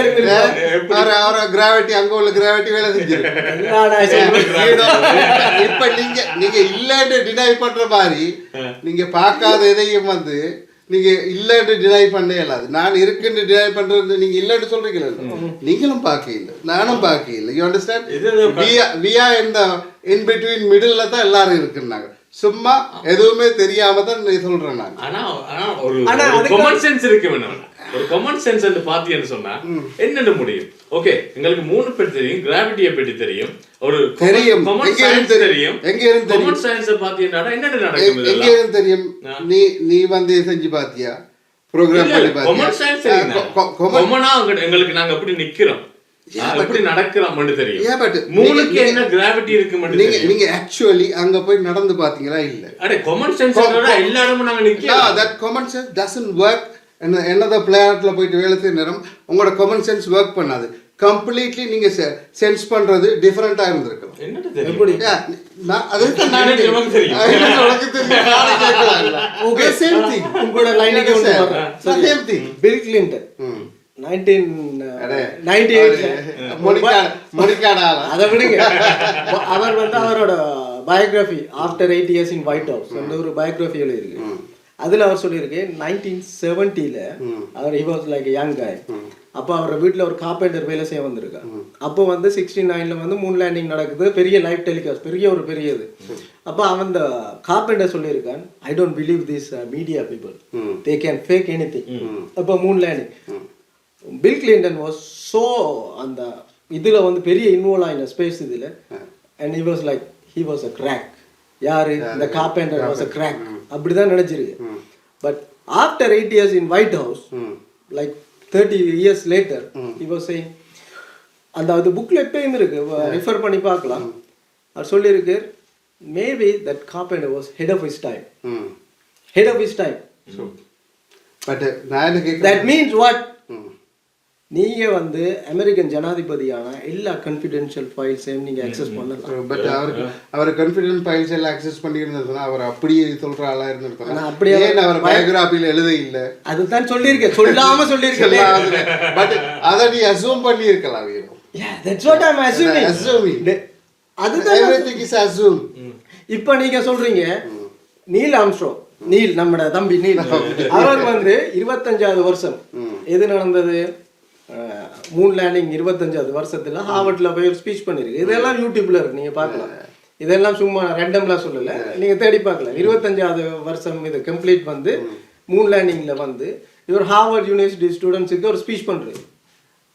அவர கிராவிட்டி, அங்க உள்ள கிராவிட்டி வேலை செஞ்சிருக்கு. இப்ப நீங்க இல்லன்னு டினை பண்ற மாதிரி நீங்க பார்க்காத எதையும் வந்து நீங்க இல்லன்னு டினை பண்ண இயலாது. நான் இருக்குன்னு டினை பண்றது நீங்க இல்லன்னு சொல்றீங்களா? நீங்களும் பார்க்க இல்லை, நானும் பார்க்க இல்லை. You understand? we are in the in between middle தான் எல்லாரும் இருக்குன்னாங்க. சும்மா எதுவுமே தெரியாம தான் சொல்றேன் நான். ஆனா ஒரு காமன் சென்ஸ் இருக்கு. ஒரு காமன் சென்ஸ் வந்து பாத்தீங்கன்னு சொன்னா என்னென்ன முடியும்? ஓகே, எங்களுக்கு 3 பேர் தெரியும், கிராவிட்டியை பற்றி தெரியும், ஒரு தெரியும், காமன் சயின்ஸ் தெரியும். எங்க இருந்து தெரியும்? காமன் சயின்ஸ் பாத்தீங்கன்னா என்னென்ன நடக்குது? எங்க இருந்து தெரியும்? நீ வந்து செஞ்சு பாத்தியா? ப்ரோகிராம் பண்ணி பாத்தியா? காமன் சயின்ஸ் தெரியும். காமனா எங்களுக்கு நாங்க எப்படி நிக்கிறோம், எப்படி நடக்கிறோம்னு தெரியும். Yeah, but மூணுக்கு என்ன கிராவிட்டி இருக்குன்னு நீங்க தெரியும். நீங்க ஆக்சுவலி அங்க போய் நடந்து பாத்தீங்களா இல்ல? அட காமன் சென்ஸோட எல்லா இடமும் நாங்க நிக்கலாம். that common sense doesn't work. என்னத பிளானட்ல போயிட்டு வேலை செய்ய நேரம் உங்களோட காமன் சென்ஸ் ஒர்க் பண்ணாது. கம்ப்ளீட்லி நீங்க சென்ஸ் பண்றது டிஃபரெண்டா இருந்திருக்கும். என்னது தெரியும்? எப்படி நான் அதுக்கு நான் எனக்கு நமக்கு தெரியும். உனக்கு தெரியும். நானே கேட்கலாம். Okay same thing. உங்களோட லைனுக்கு வந்து வரேன். Same thing. பில் கிளின்டன் 1998 மொனிகாடா அதை விடுங்க. அவர் வந்து அவரோட biography after 8 years in White house அந்த ஒரு பயோகிராஃபி எழுதியிருக்கு. அதுல அவர் சொல்லியிருக்கு 1970ல அவர் he was like a young guy. அப்போ அவர் வீட்டில் ஒரு கார்பெண்டர் வேலை செய்ய வந்திருக்கா. அப்போ வந்து 69ல வந்து மூன் லேண்டிங் நடக்குது, பெரிய லைவ் டெலிகாஸ்ட், பெரியது. அப்போ அவன் அந்த கார்பெண்டர் சொல்லியிருக்கான், I don't believe this media people, they can fake anything. அப்போ moon landing Bill Clinton was so அந்த இதில் வந்து பெரிய இன்வால்வ் ஆகின ஸ்பேஸ் இதில். And he was like he was a crack. யாரு இந்த கார்பெண்டர் வாஸ் அ கிராக் அப்படி தான் நினச்சிருக்கு. But after 8 years in White House like 30 years later he was saying, அந்த புக்கில் எப்பயும் இருக்கு, ரெஃபர் பண்ணி பார்க்கலாம். அவர் சொல்லியிருக்கு, maybe that carpenter was head of his time. Head of his time. But நான் தட் மீன்ஸ் வாட்? நீங்க வந்து அமெரிக்கன் ஜனாதிபதியான எல்லா கான்ஃபிடென்ஷியல் ஃபைல்ஸையும் நீங்க அக்சஸ் பண்ணலாம். பட் அவர் கான்ஃபிடென்ட் ஃபைல்ஸ் எல்லாம் அக்சஸ் பண்ணியிருந்ததுன்னா அவர் அப்படியே சொல்ற ஆளா இருந்திருப்பாங்க. அப்படியே அவர் பயோகிராஃபில எழுத இல்ல. அதுதான் சொல்லியிருக்கேன், சொல்லாம சொல்லியிருக்கேன். பட் அதை நீ அசூம் பண்ணியிருக்கலாம். That's what I'm assuming. அதுதான் everything is assumed. இப்போ நீங்க சொல்றீங்க நீல் ஆம்ஸ்ட்ராங், நீல் நம்மட தம்பி நீல், அவர் வந்து 25வது வருஷம் எது நடந்தது மூன் லேண்டிங் 25வது வருஷத்துல ஹார்வர்ட்ல போய் ஒரு ஸ்பீச் பண்ணிருக்கு. இதெல்லாம் யூடியூப்ல இருக்கு, நீங்க பார்க்கலாம். இதெல்லாம் சும்மா ரேண்டம்லாம் சொல்லல, நீங்க தேடி பார்க்கலாம். 25வது வருஷம் இது கம்ப்ளீட் வந்து மூன் லேண்டிங்ல வந்து இவர் ஹார்வர்ட் யூனிவர்சிட்டி ஸ்டூடெண்ட்ஸுக்கு ஒரு ஸ்பீச் பண்றது.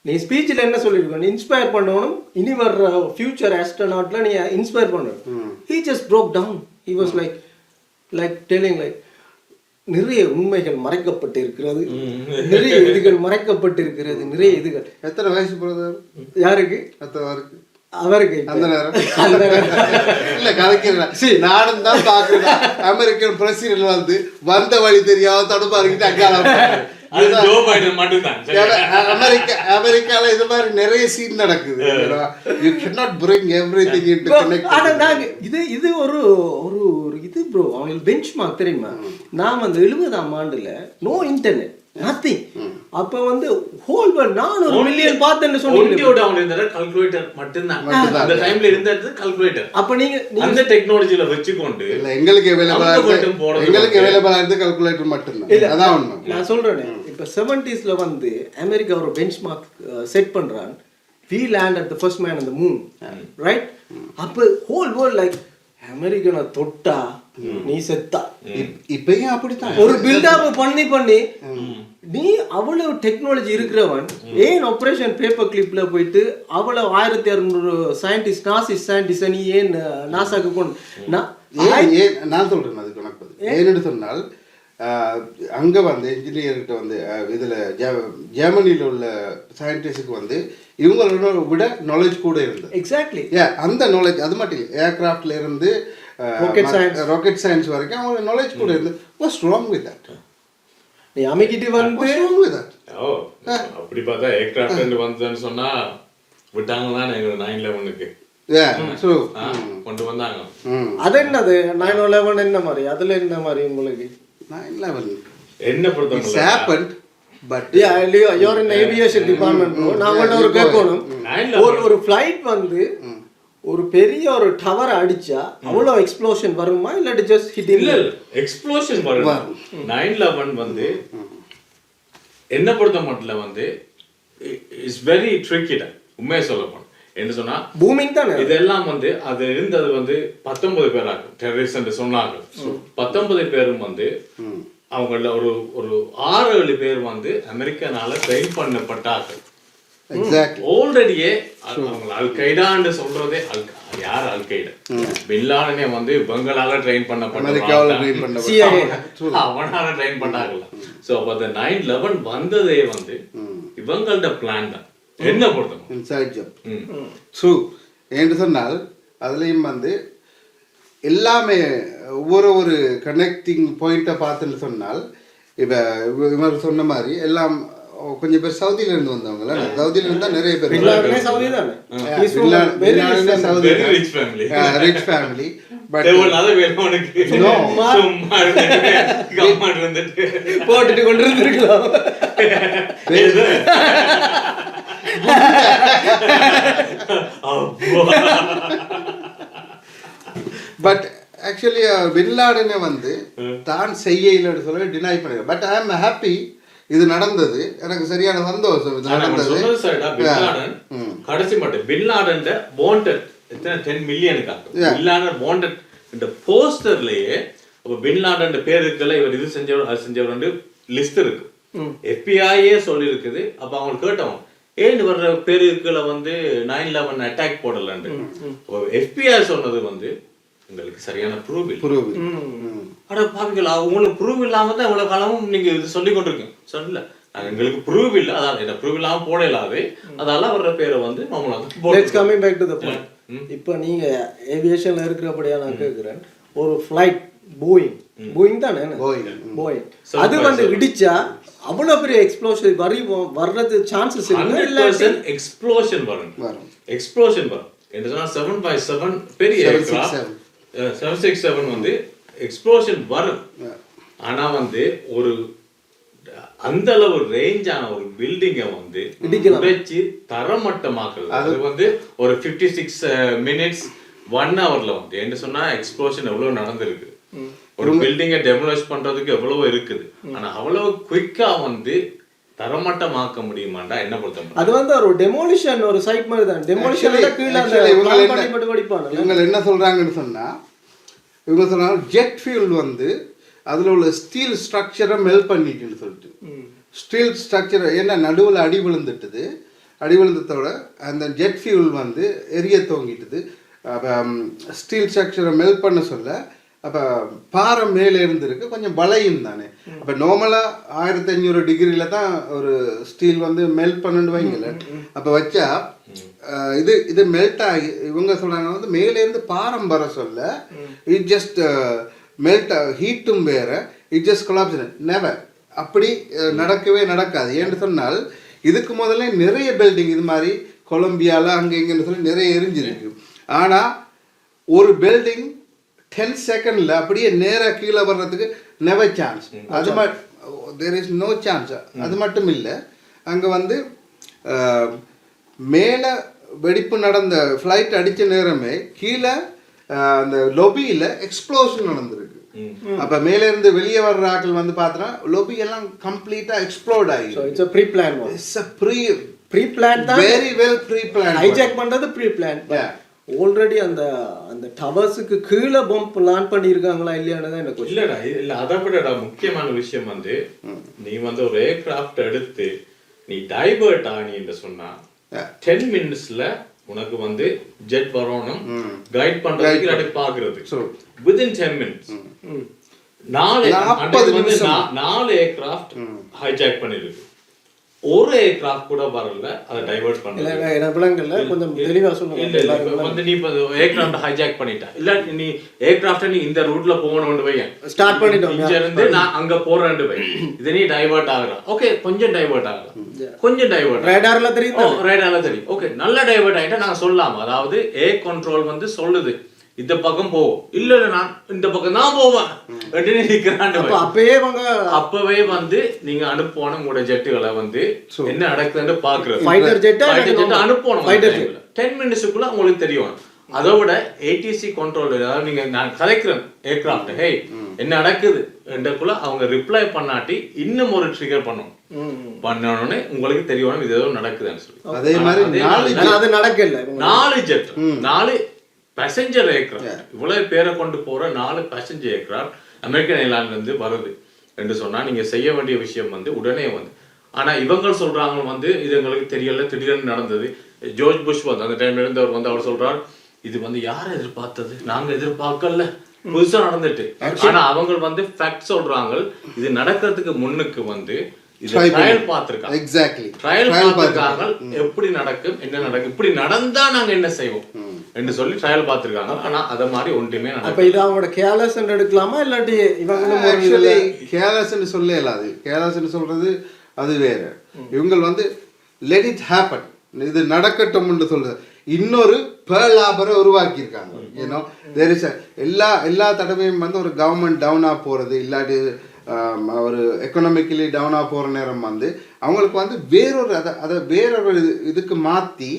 நீ ஸ்பீச்சில் என்ன சொல்லியிருக்கணும்? இன்ஸ்பயர் பண்ணணும், இனி வர்ற ஃபியூச்சர் ஆஸ்ட்ரோநாட்ல நீ இன்ஸ்பயர் பண்ணணும். He just broke down. He was like telling like நிறைய உண்மைகள் மறைக்கப்பட்டு இருக்கிறது, நிறைய இதுகள் மறைக்கப்பட்டு இருக்கிறது, நிறைய இதுகள். எத்தனை வயசு பிரதர் யாருக்கு? அவருக்கு அந்த நேரம் இல்ல கலைக்கிறேன். நானும் தான் பாக்குறேன், அமெரிக்கன் பிரசிடென்ட் வந்து வந்த வழி தெரியாம தடுப்பாருக்கிட்டு அக்கால அமெரிக்கால இது மாதிரி நிறைய சீன் நடக்குது. You cannot bring everything into connect. இது ஒரு ஒரு இது ப்ரோ, அவங்களுக்கு பெஞ்ச்மார்க் தெரியுமா? நான் வந்து 70ஆம் ஆண்டுல நோ இன்டர்நெட், நத்திங். அப்ப வந்து ஹோல் வேர்ல்ட் 400 மில்லியன் பார்த்தேன்னு சொன்னீங்க. கால்குலேட்டர் மட்டும்தான் அந்த டைம்ல இருந்தது, கால்குலேட்டர். அப்ப நீங்க அந்த டெக்னாலஜில வச்சுக்கொண்டு இல்ல எங்களுக்கு அவைலபிளா இருந்து கால்குலேட்டர் மட்டும்தான். அதான் உண்மை. நான் சொல்றேன், இப்ப 70ஸ்ல வந்து அமெரிக்கா ஒரு பெஞ்ச்மார்க் செட் பண்றான். We landed the first man on the moon, right? அப்ப ஹோல் வேர்ல்ட் லைக் அமெரிக்கனை தொட்டா நீ செத்தா. இப்பயும் அப்படித்தான் ஒரு பில்டப் பண்ணி நீ அவ்வளவு டெக்னாலஜி இருக்கிறவன் ஏன் ஆபரேஷன் பேப்பர் கிளிப்ல போயிட்டு அவ்வளவு 1600 சயின்டிஸ்ட் நாசி சயின்டிஸ்ட் நீ ஏன் நாசாக்கு கொண்டு? நான் சொல்றேன் அதுக்கு உனக்கு ஏன்னு சொன்னால் அங்கே வந்து இன்ஜினியர்கிட்ட வந்து இதில் ஜெர்மனியில் உள்ள சயின்டிஸ்டுக்கு வந்து இவங்களோட விட நாலேஜ் கூட இருந்தது. எக்ஸாக்ட்லி. அந்த நாலேஜ் அது மட்டும் இல்லை, ஏர்கிராஃப்ட்ல இருந்து ராக்கெட் சயின்ஸ் வரைக்கும் அவங்களோட நாலேஜ் கூட இருந்தது. What's wrong with that? நீ அமைக்கிட்டு வந்து ராங் வித் தட்? அப்படி பார்த்தா ஏர்கிராஃப்ட் வந்ததுன்னு சொன்னா விட்டாங்களா 9/11க்கு கொண்டு வந்தாங்க. அது என்னது 9/11 என்ன மாதிரி? அதுல என்ன மாதிரி உங்களுக்கு? 9/11 என்ன பொறுத்தவரை it's happened, but you're in the aviation department bro. நான் வந்து ஒரு கேட்கணும், ஒரு ஃளைட் வந்து ஒரு பெரிய ஒரு டவர் அடிச்சா அவ்வளவு எக்ஸ்ப்ளோஷன் வருமா இல்லாட்டி ஜஸ்ட் ஹிட்? இல்ல எக்ஸ்ப்ளோஷன் வரும். 9/11 வந்து என்ன பொறுத்த மட்டும் வந்து இட்ஸ் வெரி ட்ரிக்கி. உண்மையை சொல்ல போனா என்ன சொன்னா பூமிங் தானே இதெல்லாம் வந்து அது இருந்தது வந்து 19 பேராக டெரரிஸ்ட் சொன்னாங்க. 19 பேரும் வந்து அவங்கள ஒரு 6-7 பேர் வந்து அமெரிக்கனால ட்ரெயின் பண்ணப்பட்டார்கள். ஆல்ரெடியே அவங்க அல்கைடான்னு சொல்றதே யார் அல்கைடா? பின்லாடனே வந்து இவங்களால ட்ரெயின் பண்ணப்பட்ட அவனால ட்ரெயின் பண்ணாங்கல்ல. ஸோ அப்போ அந்த 9/11 வந்ததே வந்து இவங்கள்ட்ட பிளான் தான். என்ன பொறுத்தவரை இன்சைட் ஜாப் ட்ரூ என்று சொன்னால் அதுலேயும் வந்து எல்லாமே ஒவ்வொரு கனெக்டிங் பாயிண்ட்டை பார்த்துன்னு சொன்னால் இப்போ இவர் சொன்ன மாதிரி எல்லாம் கொஞ்சம் பேர் சவுதியில இருந்து வந்தவங்கள சவுதியில இருந்தா நிறைய பேர் சவுதி தானே Saudi rich family rich family but தேவையில்லாத வேணும் உனக்கு சும்மா இருந்துட்டு போட்டுட்டு கொண்டு இருந்திருக்கலாம் பட் ஆக்சுவலி பின்லாடனை வந்து தான் செய்யலன்னு சொல்லி டினை பண்ணிடுறேன் பட் ஐ ஆம் ஹாப்பி இது நடந்தது எனக்கு சரியான சந்தோஷம் இது நடந்தது கடைசி மட்டும் பின்லாடன் வாண்டட் எத்தனை 10 மில்லியனுக்காக பின்லாடன் வாண்டட் இந்த போஸ்டர்லயே அப்ப பின்லாடன் பேர் இருக்குல்ல இவர் இது செஞ்சவர் அது செஞ்சவர் லிஸ்ட் இருக்கு FBI சொல்லி இருக்குது அப்ப அவங்க கேட்டவங்க ஏன் வர்ற பேருக்குள்ள வந்து 9/11 அட்டாக் போடலன்னு FBI சொன்னது வந்து உங்களுக்கு சரியான ப்ரூவ் அட பாவிங்களா உங்களுக்கு ப்ரூவ் இல்லாம தான் இவ்வளவு காலமும் நீங்க இது சொல்லி கொண்டிருக்கீங்க சொல்லல எங்களுக்கு ப்ரூவ் இல்ல அதான் என்ன ப்ரூவ் இல்லாம போடலாவே அதால வர்ற பேரை வந்து let's coming back to the point இப்போ நீங்க ஏவியேஷன்ல இருக்கிறபடியா நான் கேக்குறேன் ஒரு ஃளைட் போயிங் தானே போயிங் அது வந்து இடிச்சா அவ்வளவு பெரிய எக்ஸ்ப்ளோஷன் வர்றது சான்சஸ் இல்ல எக்ஸ்ப்ளோஷன் வரும் என்ன சொன்னா 757 பெரிய 767 வந்து எக்ஸ்ப்ளோஷன் வரும் ஆனா வந்து ஒரு அந்த அளவு ரேஞ்சான ஒரு பில்டிங்க வந்து உடைச்சு தரமட்டமாக்குறது அது வந்து ஒரு 56 மினிட்ஸ் 1 ஹவர்ல வந்து என்ன சொன்னா எக்ஸ்ப்ளோஷன் எவ்வளவு நடந்திருக்கு ஒரு பில்டிங்கை டெமோலிஷ் பண்றதுக்கு எவ்வளவு இருக்குது ஆனா அவ்வளவு குயிக்கா வந்து தரமட்டமாக்க முடியுமாண்டா என்ன பொறுத்த அது வந்து ஒரு டெமோலிஷன் ஒரு சைட் மாதிரி தான் டெமோலிஷன்ல கீழ அந்த பிளான் படிப்பாங்க இவங்க என்ன சொல்றாங்கன்னு சொன்னா இவங்க சொன்னாங்க ஜெட் ஃபியூல் வந்து அதுல உள்ள ஸ்டீல் ஸ்ட்ரக்சரை மெல்ட் பண்ணிட்டுன்னு சொல்லிட்டு ஸ்டீல் ஸ்ட்ரக்சர் என்ன நடுவில் அடி விழுந்துட்டுது அடி விழுந்ததோட அந்த ஜெட் ஃபியூல் வந்து எரிய தோங்கிட்டுது அப்போ ஸ்டீல் ஸ்ட்ரக்சரை மெல்ட் பண்ண சொல்ல அப்போ பாறை மேலே இருந்திருக்கு கொஞ்சம் பலையும் தானே அப்போ நார்மலாக 1500 டிகிரியில் தான் ஒரு ஸ்டீல் வந்து மெல்ட் பண்ணிட்டு வைங்கல அப்போ வச்சா இது மெல்ட் ஆகி இவங்க சொல்கிறாங்க வந்து மேலேருந்து பாரம் வர சொல்ல இட் ஜஸ்ட் மெல்ட் ஹீட்டும் வேற இட் ஜஸ்ட் கொலாப்ஸ் நெவர் அப்படி நடக்கவே நடக்காது ஏன்னு சொன்னால் இதுக்கு முதல்ல நிறைய பில்டிங் இது மாதிரி கொலம்பியாவில் அங்கே இங்கேன்னு சொல்லி நிறைய எரிஞ்சிருக்கு ஆனால் ஒரு பில்டிங் 10 செகண்ட்ல அப்படியே நேராக கீழே வர்றதுக்கு நெவர் சான்ஸ் அது தேர் இஸ் நோ சான்ஸ் அது மட்டும் இல்லை அங்கே வந்து மேலே வெடிப்பு நடந்த ஃப்ளைட் அடித்த நேரமே கீழே அந்த லொபியில் எக்ஸ்ப்ளோஷன் நடந்திருக்கு அப்போ மேலே இருந்து வெளியே வர்ற ஆட்கள் வந்து பார்த்தோன்னா லொபி எல்லாம் கம்ப்ளீட்டாக எக்ஸ்ப்ளோர்ட் ஆகி it's pre plan it's pre plan தான் very well pre plan hijack பண்ணுறது ப்ரீ பிளான் ஆல்ரெடி அந்த டவர்ஸுக்கு கீழே பாம்பு பிளான் பண்ணியிருக்காங்களா இல்லையானு தான் எனக்கு இல்லடா இல்ல அதை விடடா முக்கியமான விஷயம் வந்து நீ வந்து ஒரு ஏர்கிராஃப்ட் எடுத்து நீ டைவர்ட் ஆனின்னு சொன்னா 10 மினிட்ஸ்ல உனக்கு வந்து ஜெட் வரணும் கைட் பண்றதுக்கு அப்படி பாக்குறது within 10 minutes 4 ஏர்கிராஃப்ட் ஹைஜாக் பண்ணிருக்கு ஒரு ஏர்கிராஃப்ட் கூட வரல அதை டைவர்ட் பண்ணல இல்ல விலங்கல்ல கொஞ்சம் தெளிவா சொல்லுங்க இல்ல வந்து நீ இப்ப ஏர்கிராஃப்ட் ஹைஜாக் பண்ணிட்ட இல்ல நீ ஏர்கிராஃப்ட் நீ இந்த ரூட்ல போகணும்னு வையேன் ஸ்டார்ட் பண்ணிட்டோம் இங்க இருந்து நான் அங்க போறேன்னு வை இது நீ டைவர்ட் ஆகலாம் ஓகே கொஞ்சம் டைவர்ட் ஆகலாம் கொஞ்சம் டைவர்ட் ரேடார்ல தெரியும் ரேடார்ல தெரியும் ஓகே நல்ல டைவர்ட் ஆயிட்டா நாங்க சொல்லலாம் அதாவது ஏர் கண்ட்ரோல் வந்து சொல்லுது இந்த பக்கம் போ இல்ல நான் இந்த பக்கம் தான் போவேன் அப்பவே வந்து நீங்க அனுப்பணும் உங்களோட ஜெட்டுகளை வந்து என்ன நடக்குதுன்னு பாக்குறது ஃபைட்டர் ஜெட் அனுப்பணும் 10 மினிட்ஸ்க்குள்ள உங்களுக்கு தெரியும் அதை விட ஏடிசி கண்ட்ரோல் அதாவது நீங்க நான் கலைக்கிறேன் ஏர்கிராஃப்ட் ஹே என்ன நடக்குது என்றக்குள்ள அவங்க ரிப்ளை பண்ணாட்டி இன்னும் ஒரு ட்ரிகர் பண்ணணும்னு உங்களுக்கு தெரியணும் இது ஏதோ நடக்குதுன்னு சொல்லி அதே மாதிரி அது நடக்கல 4 ஜெட் 4 பேசஞ்சர் ஏர்கிராஃப்ட் இவ்வளவு பேரை கொண்டு போற 4 பேசஞ்சர் ஏர்கிராஃப்ட் அமெரிக்கன் ஏர்லைன்ல இருந்து வருது என்று சொன்னா நீங்க செய்ய வேண்டிய விஷயம் வந்து உடனே வந்து ஆனா இவங்க சொல்றாங்க வந்து இது எங்களுக்கு தெரியல திடீர்னு நடந்தது ஜார்ஜ் புஷ் வந்து அந்த டைம்ல இருந்தவர் வந்து அவர் சொல்றார் இது வந்து யாரை எதிர்பார்த்தது நாங்க எதிர்பார்க்கல புதுசா நடந்துட்டு ஆனா அவங்க வந்து ஃபேக்ட் சொல்றாங்க இது நடக்கிறதுக்கு முன்னுக்கு வந்து இது ட்ரையல் பார்த்திருக்காங்க. எக்ஸாக்ட்லி ட்ரையல் பார்த்திருக்காங்க. எப்படி நடக்கும், என்ன நடக்கும், இப்படி நடந்தா நாங்க என்ன செய்வோம் என்று சொல்லி ட்ரையல் பார்த்திருக்காங்க. ஆனா அத மாதிரி ஒன்றுமே அப்ப நடக்கல. இது அவங்களோட கேர்லெஸ் எடுக்கலாமா இல்லாட்டி இவங்க ஆக்சுவலி கேர்லெஸ்ன்னு சொல்ல இயலாது. கேர்லெஸ்ன்னு சொல்றது அது வேற. இவங்க வந்து லெட் இட் ஹேப்பன், இது நடக்கட்டும்னு சொல்றது. இன்னொரு பேர்ல் ஹார்பரை உருவாக்கி இருக்காங்க. ஏன்னோ தேர் இஸ் எல்லா தடவையும் வந்து ஒரு கவர்மெண்ட் டவுனாக போகிறது இல்லாட்டி ஒரு எக்கனாமிக்கலி டவுனாக போகிற நேரம் வந்து அவங்களுக்கு வந்து வேறொரு அதை வேறொரு இதுக்கு மாற்றி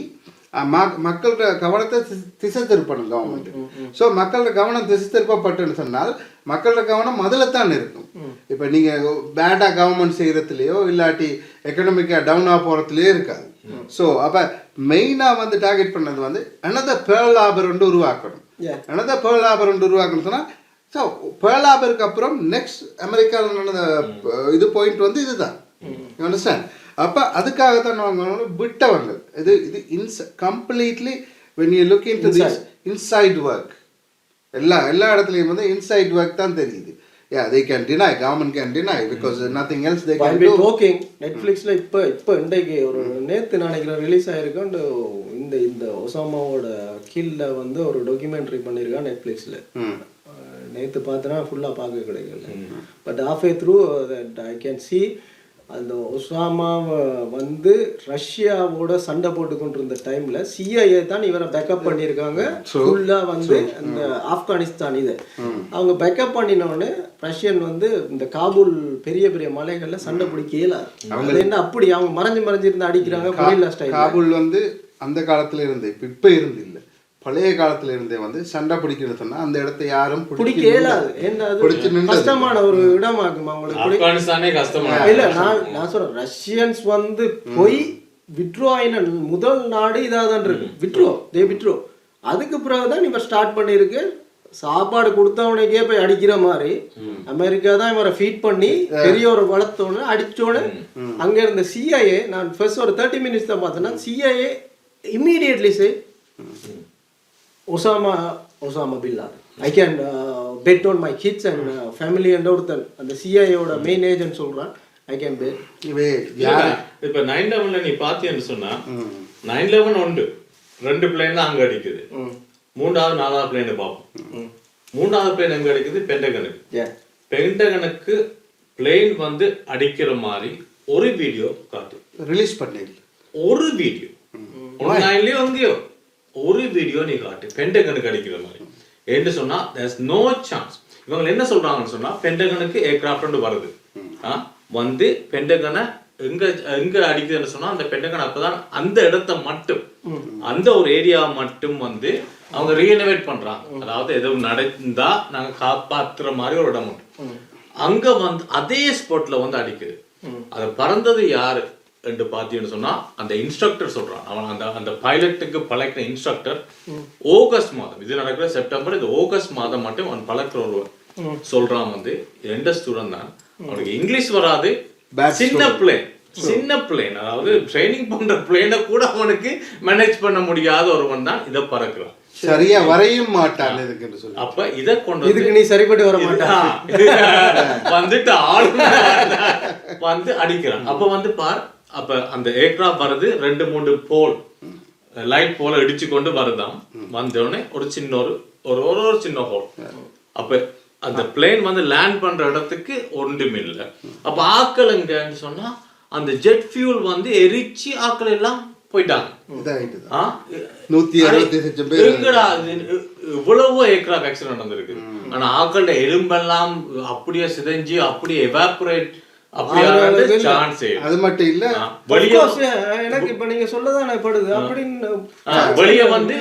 மக்களோட கவனத்தை திசை திருப்பணும் கவர்மெண்ட். ஸோ மக்களோட கவனம் திசை திருப்பப்பட்டுன்னு சொன்னால் மக்களோட கவனம் அதில் தான் இருக்கும். இப்போ நீங்கள் பேடாக கவர்மெண்ட் செய்கிறதுலையோ இல்லாட்டி எக்கனாமிக்காக டவுனாக போகிறதுலையோ இருக்காது. ஸோ அப்போ மெயினாக வந்து டார்கெட் பண்ணது வந்து another பேர்ல் ஹார்பர் ஒன்று உருவாக்கணும். another பேர்ல் ஹார்பர் ஒன்று உருவாக்கணும் சொன்னால் ஸோ பேர்ல் ஹார்பருக்கு அப்புறம் நெக்ஸ்ட் அமெரிக்காவில் நடந்த இது பாயிண்ட் வந்து இதுதான். You understand? அப்போ அதுக்காகத்தான் நாங்கள் விட்டவங்க இது completely when you look into this inside work எல்லா இடத்துலையும் வந்து இன்சைட் ஒர்க் தான் தெரியுது. Yeah, they can deny, government can deny because nothing else they can do. Talking Netflixல இப்போ இன்றைக்கு ஒரு நேத்து நினைக்கிறேன் ரிலீஸ் ஆயிருக்கும் இந்த ஒசாமாவோட கில்ல வந்து ஒரு டாக்குமெண்ட்ரி பண்ணியிருக்கான் நெட்ஃப்ளிக்ஸில். நேற்று பார்த்தனா ஃபுல்லாக பார்க்க கிடைக்கல. But halfway through that I can see அந்த ஒசாமாவை வந்து ரஷ்யாவோட சண்டை போட்டு கொண்டிருந்த டைம்ல CIA தான் இவரை பேக்கப் பண்ணியிருக்காங்க. ஃபுல்லாக வந்து அந்த ஆப்கானிஸ்தான் இது அவங்க பேக்கப் பண்ணினோடனே ரஷ்யன் வந்து இந்த காபூல் பெரிய பெரிய மலைகள்ல சண்டை பிடிக்க இயலாது. அது என்ன அப்படி அவங்க மறைஞ்சிருந்து அடிக்கிறாங்க. காபூல் வந்து அந்த காலத்துல இருந்து இப்ப இருந்து இல்லை, பழைய காலத்துல இருந்தே வந்து சண்டை பிடிக்கிறது சொன்னா அந்த இடத்தை யாரும் பிடிக்க இயலாது. கஷ்டமான ஒரு இடமாக்கும் அவங்களுக்கு. ஆப்கானிஸ்தானே கஷ்டமான இல்ல நான் சொல்றேன் ரஷ்யன்ஸ் வந்து போய் விட்ரோ ஆயின முதல் நாடு இதாதான் இருக்கு. விட்ரோ அதுக்கு பிறகுதான் இவர் ஸ்டார்ட் பண்ணிருக்கு. சாப்பாடு கொடுத்தவனுக்கே போய் அடிக்கிற மாதிரி அமெரிக்கா தான் இவரை ஃபீட் பண்ணி பெரிய ஒரு வளர்த்தோன்னு அடிச்சோன்னு அங்க இருந்த CIA நான் ஃபர்ஸ்ட் ஒரு 30 minutes தான் பார்த்தேன்னா CIA immediately say Osama bin Laden. I can bet on my kids and family and ஒருத்தன் அந்த CIA-யோட மெயின் ஏஜென்ட் சொல்றான். I can bet. இப்ப 9/11 நீ பாத்தியன்னு சொன்னா 9/11 உண்டு 2 பிளேன் தான் அங்க அடிக்குது. 3வது 4வது பிளேன் பார்ப்போம். 3வது பிளேன் எங்க அடிக்குது? பென்டகனுக்கு. பென்டகனுக்கு பிளேன் வந்து அடிக்கிற மாதிரி ஒரு வீடியோ காட்டு ரிலீஸ் பண்ணி ஒரு வீடியோ ஆன்லைன்லயே வந்தியோ ஒரு வீடியோ நீ காட்டு பென்டகனுக்கு அடிக்கிற மாதிரி என்று சொன்னா there's no chance. இவங்க என்ன சொல்றாங்கன்னு சொன்னா பென்டகனுக்கு ஏர்கிராஃப்ட் வருது வந்து பென்டகனை எங்க அடிக்குதுன்னு சொன்னா அந்த பென்டகன் அப்பதான் அந்த இடத்தை மட்டும் அந்த ஒரு ஏரியா மட்டும் வந்து அவங்க ரீஇனோவேட் பண்றாங்க. அதாவது எதுவும் நடந்தா நாங்க காப்பாத்துற மாதிரி ஒரு இடம் உண்டு. அங்க வந்து அதே ஸ்பாட்ல வந்து அடிக்குது. அது பறந்தது யாரு என்று பார்த்தீங்கன்னு சொன்னா அந்த இன்ஸ்ட்ரக்டர் சொல்றான். அவன் அந்த பைலட்டுக்கு பழக்கிற இன்ஸ்ட்ரக்டர் ஆகஸ்ட் மாதம் இது நடக்கிற செப்டம்பர் இது ஆகஸ்ட் மாதம் மட்டும் அவன் பழக்கிற ஒருவன் சொல்றான் வந்து எந்த ஸ்டூடெண்ட் தான் அவனுக்கு இங்கிலீஷ் வராது, சின்ன பிளேன் அதாவது ட்ரைனிங் பண்ற பிளேனை கூட அவனுக்கு மேனேஜ் பண்ண முடியாத ஒருவன் தான் இதை பறக்கிறான். சரியா வரையும் மாட்டான். அப்ப இதை கொண்டு இதுக்கு நீ சரிப்பட்டு வர மாட்டான் வந்துட்டு ஆளு வந்து அடிக்கிறான். அப்ப வந்து பார் அப்ப அந்த ஏர்கிராஃப்ட் வருது 2-3 போல் லைட் போல இடிச்சு கொண்டு வருதான். வந்தோடனே ஒரு சின்ன ஒரு சின்ன ஹோல். அப்ப அந்த பிளேன் வந்து லேண்ட் பண்ற இடத்துக்கு ஒன்றும் இல்லை. அப்ப ஆக்கள் எங்கன்னு சொன்னா அந்த ஜெட் ஃபியூல் வந்து எரிச்சு ஆக்கள் எல்லாம் போயிட்டாங்க. இவ்வளவு ஏர்கிராஃப்ட் ஆக்சிடென்ட் நடந்திருக்கு. ஆனா ஆக்களோட எலும்பெல்லாம் அப்படியே சிதைஞ்சு அப்படியே எவாபரேட் அது மட்டும் இல்ல எனக்கு இப்ப நீங்க சொல்லதான் படுது அப்படின்னு வெளியே வந்து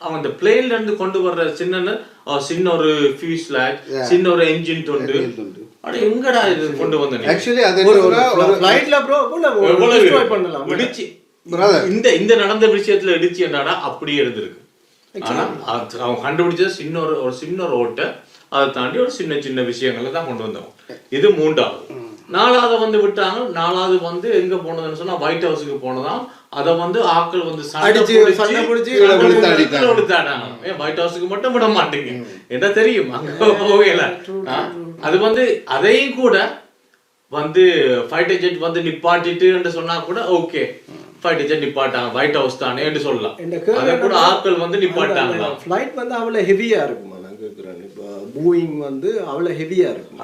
அவங்க அந்த பிளேன்ல இருந்து கொண்டு வர்ற சின்ன ஒரு ஃபியூஸ்லாஜ் சின்ன ஒரு என்ஜின் தொண்டு அட எங்கடா இது கொண்டு வந்தீங்க? ஆக்சுவலி அது ஃளைட்ல ப்ரோ எவ்வளவு டிஸ்ட்ராய் பண்ணலாம் இடிச்சு இந்த நடந்த விஷயத்துல இடிச்சு என்னடா அப்படியே இருந்திருக்கு. ஆனா அவங்க கண்டுபிடிச்சது சின்ன ஒரு ஓட்டை அதை தாண்டி ஒரு சின்ன விஷயங்களை தான் கொண்டு வந்தோம். இது 3வது. 4வது வந்து விட்டாங்க. 4வது வந்து எங்க போனதுன்னு சொன்னா ஒயிட் ஹவுஸுக்கு போனதான். அதை வந்து ஆக்கள் வந்து ஒயிட் ஹவுஸுக்கு மட்டும் விட மாட்டீங்க என்ன தெரியும் அங்க போகல. அது வந்து அதையும் கூட வந்து ஃபைட்டர் ஜெட் வந்து நிப்பாட்டிட்டு சொன்னா கூட ஓகே, ஃபைட்டர் ஜெட் நிப்பாட்டாங்க, ஒயிட் ஹவுஸ் தானே என்று சொல்லலாம். அதை கூட ஆட்கள் வந்து நிப்பாட்டாங்களா? ஃப்ளைட் வந்து அவ்வளோ ஹெவியா இருக்குமா? நான் கேட்குறேன், இப்போ பூயிங் வந்து அவ்வளோ ஹெவியா இருக்கும்.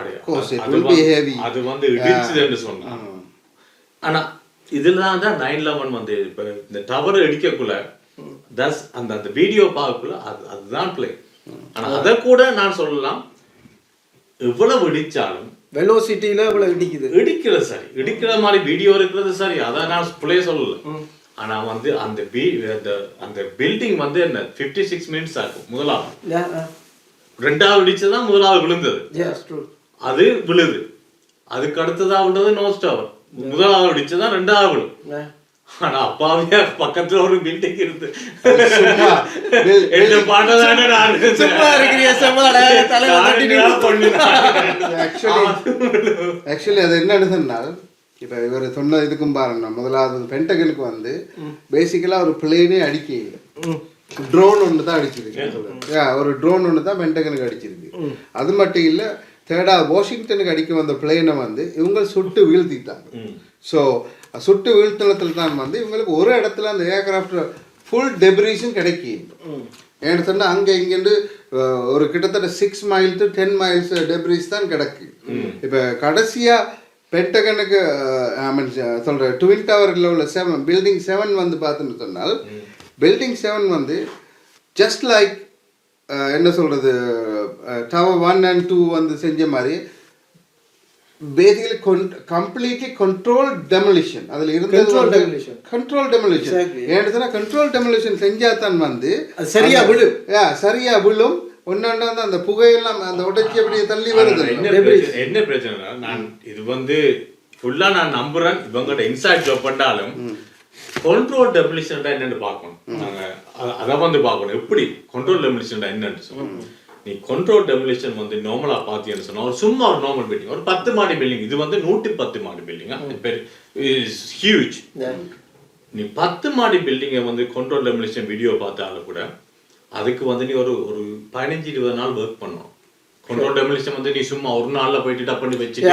அது வந்து இடிச்சுதுன்னு சொன்னாங்க. ஆனா இதுல தான் 9/11 வந்து இப்ப இந்த டவர் இடிக்கக்குள்ள அந்த வீடியோ பார்க்கக்குள்ள அதுதான் பிளே. ஆனா அதை கூட நான் சொல்லலாம், எவ்வளவு இடிச்சாலும் வெலோசிட்டியில இவ்வளவு இடிக்கிறது சரி, இடிக்கிற மாதிரி வீடியோ இருக்கிறது சரி, அதை நான் பிளே சொல்லல. ஆனா வந்து அந்த பில்டிங் வந்து என்ன 56 மினிட்ஸ் ஆகும். முதலாவது ரெண்டாவது இடிச்சதான் முதலாவது விழுந்தது, அது விழுது. அதுக்கு அடுத்ததா விழுந்தது நோஸ் டவர், முதலாவது இடிச்சதான் ரெண்டாவது விழும். ஆனா அப்பாவே பக்கத்துல ஒரு பில்டிங் இருந்து என்ன பாட்டதானே நான் சும்மா இருக்கிறீங்க. ஆக்சுவலி அது என்னன்னு சொன்னால், இப்போ இவர் சொன்ன இதுக்கும் பாருங்க, முதலாவது பென்டகனுக்கு வந்து பேசிக்கலாக ஒரு பிளேனே அடிக்க ட்ரோன் ஒன்று தான் அடிச்சிருக்கு. ஒரு ட்ரோன் ஒன்று தான் பென்டகனுக்கு அடிச்சிருக்கு. அது மட்டும் இல்லை, தேர்டா வாஷிங்டனுக்கு அடிக்க வந்த பிளேனை வந்து இவங்க சுட்டு வீழ்த்திட்டாங்க. ஸோ சுட்டு வீழ்த்தனத்தில் தான் வந்து இவங்களுக்கு ஒரு இடத்துல அந்த ஏர்கிராஃப்ட் ஃபுல் டெப்ரீஸும் கிடைக்கும். ஏன்னு சொன்னால் அங்கே இங்கேருந்து ஒரு கிட்டத்தட்ட 6 மைல் to 10 மைல்ஸ் டெப்ரீஸ் தான் கிடக்கு. இப்போ கடைசியாக பென்டகனுக்கு சொல்கிற ட்வின் டவரில் உள்ள பில்டிங் 7 வந்து பார்த்துன்னு சொன்னால், பில்டிங் 7 வந்து ஜஸ்ட் லைக் என்ன சொல்கிறது, டவர் 1 and 2 வந்து செஞ்ச மாதிரி பேசிக்கலி கம்ப்ளீட்லி கண்ட்ரோல் டெமலிஷன். அதில் இருந்தது கண்ட்ரோல் டெமலிஷன். ஏன்னு சொன்னால் கண்ட்ரோல் டெமலிஷன் செஞ்சால் தான் வந்து சரியா விழும். சரியா விழும். ஒன்னாண்டா அந்த புகையெல்லாம் அந்த உடைச்சி அப்படியே தள்ளி வருது. என்ன பிரச்சனை, நான் இது வந்து ஃபுல்லா நான் நம்புறேன். இவங்கள்ட்ட இன்சைட் ஜாப் பண்ணாலும் கண்ட்ரோல் டெமலிஷன் என்னன்னு பார்க்கணும். நாங்க அதை வந்து பார்க்கணும், எப்படி கண்ட்ரோல் டெமலிஷன் என்னன்னு சொல்லணும். நீ கண்ட்ரோல் டெமலிஷன் வந்து நார்மலா பாத்தீங்கன்னு சொன்னா சும்மா ஒரு நார்மல் பில்டிங், ஒரு 10 மாடி பில்டிங், இது வந்து 110 மாடி பில்டிங், ஹியூஜ். நீ 10 மாடி பில்டிங்கை வந்து கண்ட்ரோல் டெமலிஷன் வீடியோ பார்த்தாலும் கூட அதுக்கு வந்து நீ ஒரு 15-20 நாள் ஒர்க் பண்ணணும். கண்ட்ரோல் டெமலிஷன் வந்து நீ சும்மா ஒரு நாள்ல போயிட்டு டப் பண்ணி வச்சுட்டு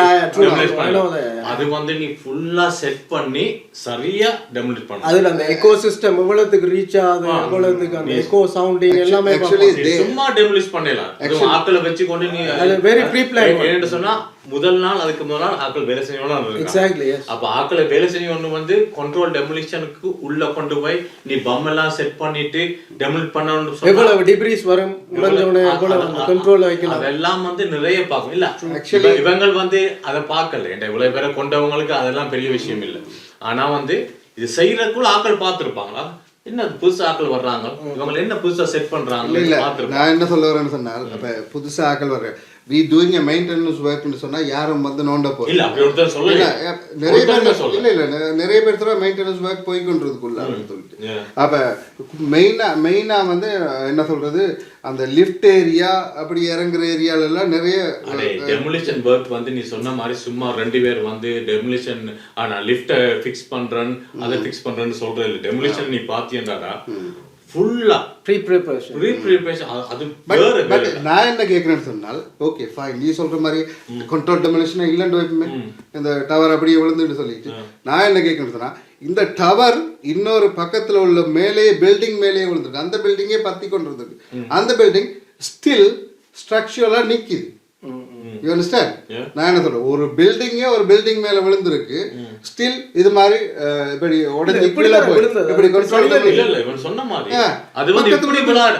அது வந்து நீ ஃபுல்லா செட் பண்ணி சரியா டெமலிட் பண்ணணும். அதுல அந்த எக்கோ சிஸ்டம் எவ்வளவுக்கு ரீச் ஆகுது, எவ்வளவுக்கு அந்த எக்கோ சவுண்டிங் எல்லாமே சும்மா டெமலிஷ் பண்ணலாம். ஆட்களை வச்சு கொண்டு நீ வெரி ப்ரீ பிளான் என்ன சொன்னா முதல் நாள் அதுக்கு முதல் நாள் ஆட்கள் வேலை செய்யணும். அப்ப ஆட்களை வேலை செய்யணும் வந்து கண்ட்ரோல் டெமலிஷனுக்கு உள்ள கொண்டு போய் நீ பம் எல்லாம் செட் பண்ணிட்டு டெமலிட் பண்ணணும். எவ்வளவு டிப்ரீஸ் வரும், கண்ட்ரோல் வைக்கலாம், அதெல்லாம் வந்து நிறைய பார்க்கணும். இல்ல இவங்க வந்து அதை பார்க்கல, இவ்வளவு பேரை கொண்டவங்களுக்கு அதெல்லாம் பெரிய விஷயம் இல்லை. ஆனா வந்து இது செய்யறதுக்குள்ள ஆட்கள் பார்த்துருப்பாங்களா, என்ன புதுசா ஆட்கள் வர்றாங்க, இவங்க என்ன புதுசா செட் பண்றாங்க. நான் என்ன சொல்ல வரேன்னு சொன்னால், அப்ப புதுசா ஆட்கள் வர்ற we doing a maintenance work ன்னு சொன்னா யாரும் வந்து நோண்ட போறது இல்ல. அப்படி ஒருத்தர் சொல்லல, நிறைய பேர் இல்ல நிறைய பேர் தர மெயின்டெனன்ஸ் ஒர்க் போய் கொண்டிருக்குள்ள சொல்லிட்டு. அப்ப மெயினா வந்து என்ன சொல்றது, அந்த லிஃப்ட் ஏரியா அப்படி இறங்குற ஏரியால எல்லாம் நிறைய டெமோலிஷன் ஒர்க் வந்து நீ சொன்ன மாதிரி சும்மா 2 பேர் வந்து டெமோலிஷன் ஆனா லிஃப்ட் ஃபிக்ஸ் பண்றேன் அதை ஃபிக்ஸ் பண்றேன்னு சொல்றது இல்ல. டெமோலிஷன் நீ பாத்தியேன்டா ஃபுல்லா ப்ரீ ப்ரிப்பரேஷன். அது பட் நான் என்ன கேட்குறேன்னு சொன்னால், ஓகே ஃபைன், நீ சொல்ற மாதிரி கண்ட்ரோல் டெமலிஷன் இல்லைன்னு வைப்போமே, இந்த டவர் அப்படியே விழுந்துன்னு சொல்லிட்டு, நான் என்ன கேட்குறேன்னு சொன்னா, இந்த டவர் இன்னொரு பக்கத்துல உள்ள மேலேயே பில்டிங் மேலேயே விழுந்துருக்கு, அந்த பில்டிங்கே பத்தி கொண்டு இருக்கு, அந்த பில்டிங் ஸ்டில் ஸ்ட்ரக்சரலா நிக்குது. You understand? நான் என்ன சொல்றேன், ஒரு பில்டிங்கே ஒரு பில்டிங் மேல விழுந்திருக்கு, ஸ்டில் இது மாதிரி இப்படி உடைஞ்சு கீழே போய் இப்படி கண்ட்ரோல் இல்ல இவன் சொன்ன மாதிரி அது வந்து எப்படி விளையாடு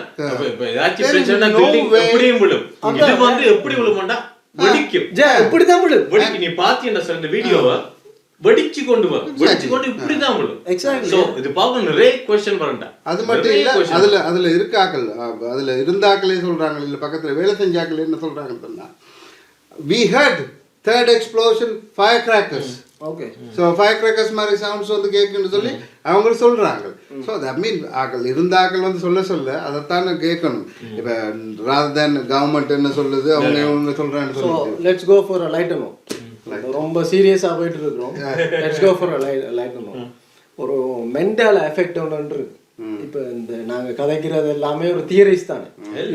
ஏதாச்சும் பிரச்சனை பில்டிங் எப்படியும் விழும். இது வந்து எப்படி விழுமாண்டா வெடிக்கும், இப்படி தான் விழும். வெடிக்கு நீ பாத்தீங்கன்னா சார் இந்த வீடியோவை வெடிச்சு கொண்டு வரும், வெடிச்சு கொண்டு இப்படிதான் விழும். எக்ஸாக்ட்லி. சோ இது பாக்க நிறைய क्वेश्चन வரண்டா. அது மட்டும் இல்ல, அதுல இருக்காக்கள், அதுல இருந்தாக்களே சொல்றாங்க, இல்ல பக்கத்துல வேலை செஞ்சாக்கள் என்ன சொல்றாங்கன்னு சொன்னா, we heard third explosion firecrackers. Okay. So firecrackers மாதிரி சவுண்ட்ஸ் வந்து கேட்குன்னு சொல்லி அவங்க சொல்றாங்க. ஸோ தட் மீன் ஆக்கள் இருந்தாக்கள் வந்து சொல்ல அதைத்தான் கேட்கணும். இப்போ rather than கவர்மெண்ட் என்ன சொல்லுது அவங்க என்ன சொல்றான்னு சொல்லுது. Let's go for a lighter note. ரொம்ப சீரியஸா போயிட்டு இருக்கோம். Let's go for a lighter note. ஒரு மென்டல் எஃபெக்ட் ஒன்று இருக்கு. இப்போ இந்த நாங்க கதைக்கிறது எல்லாமே ஒரு தியரிஸ் தானே,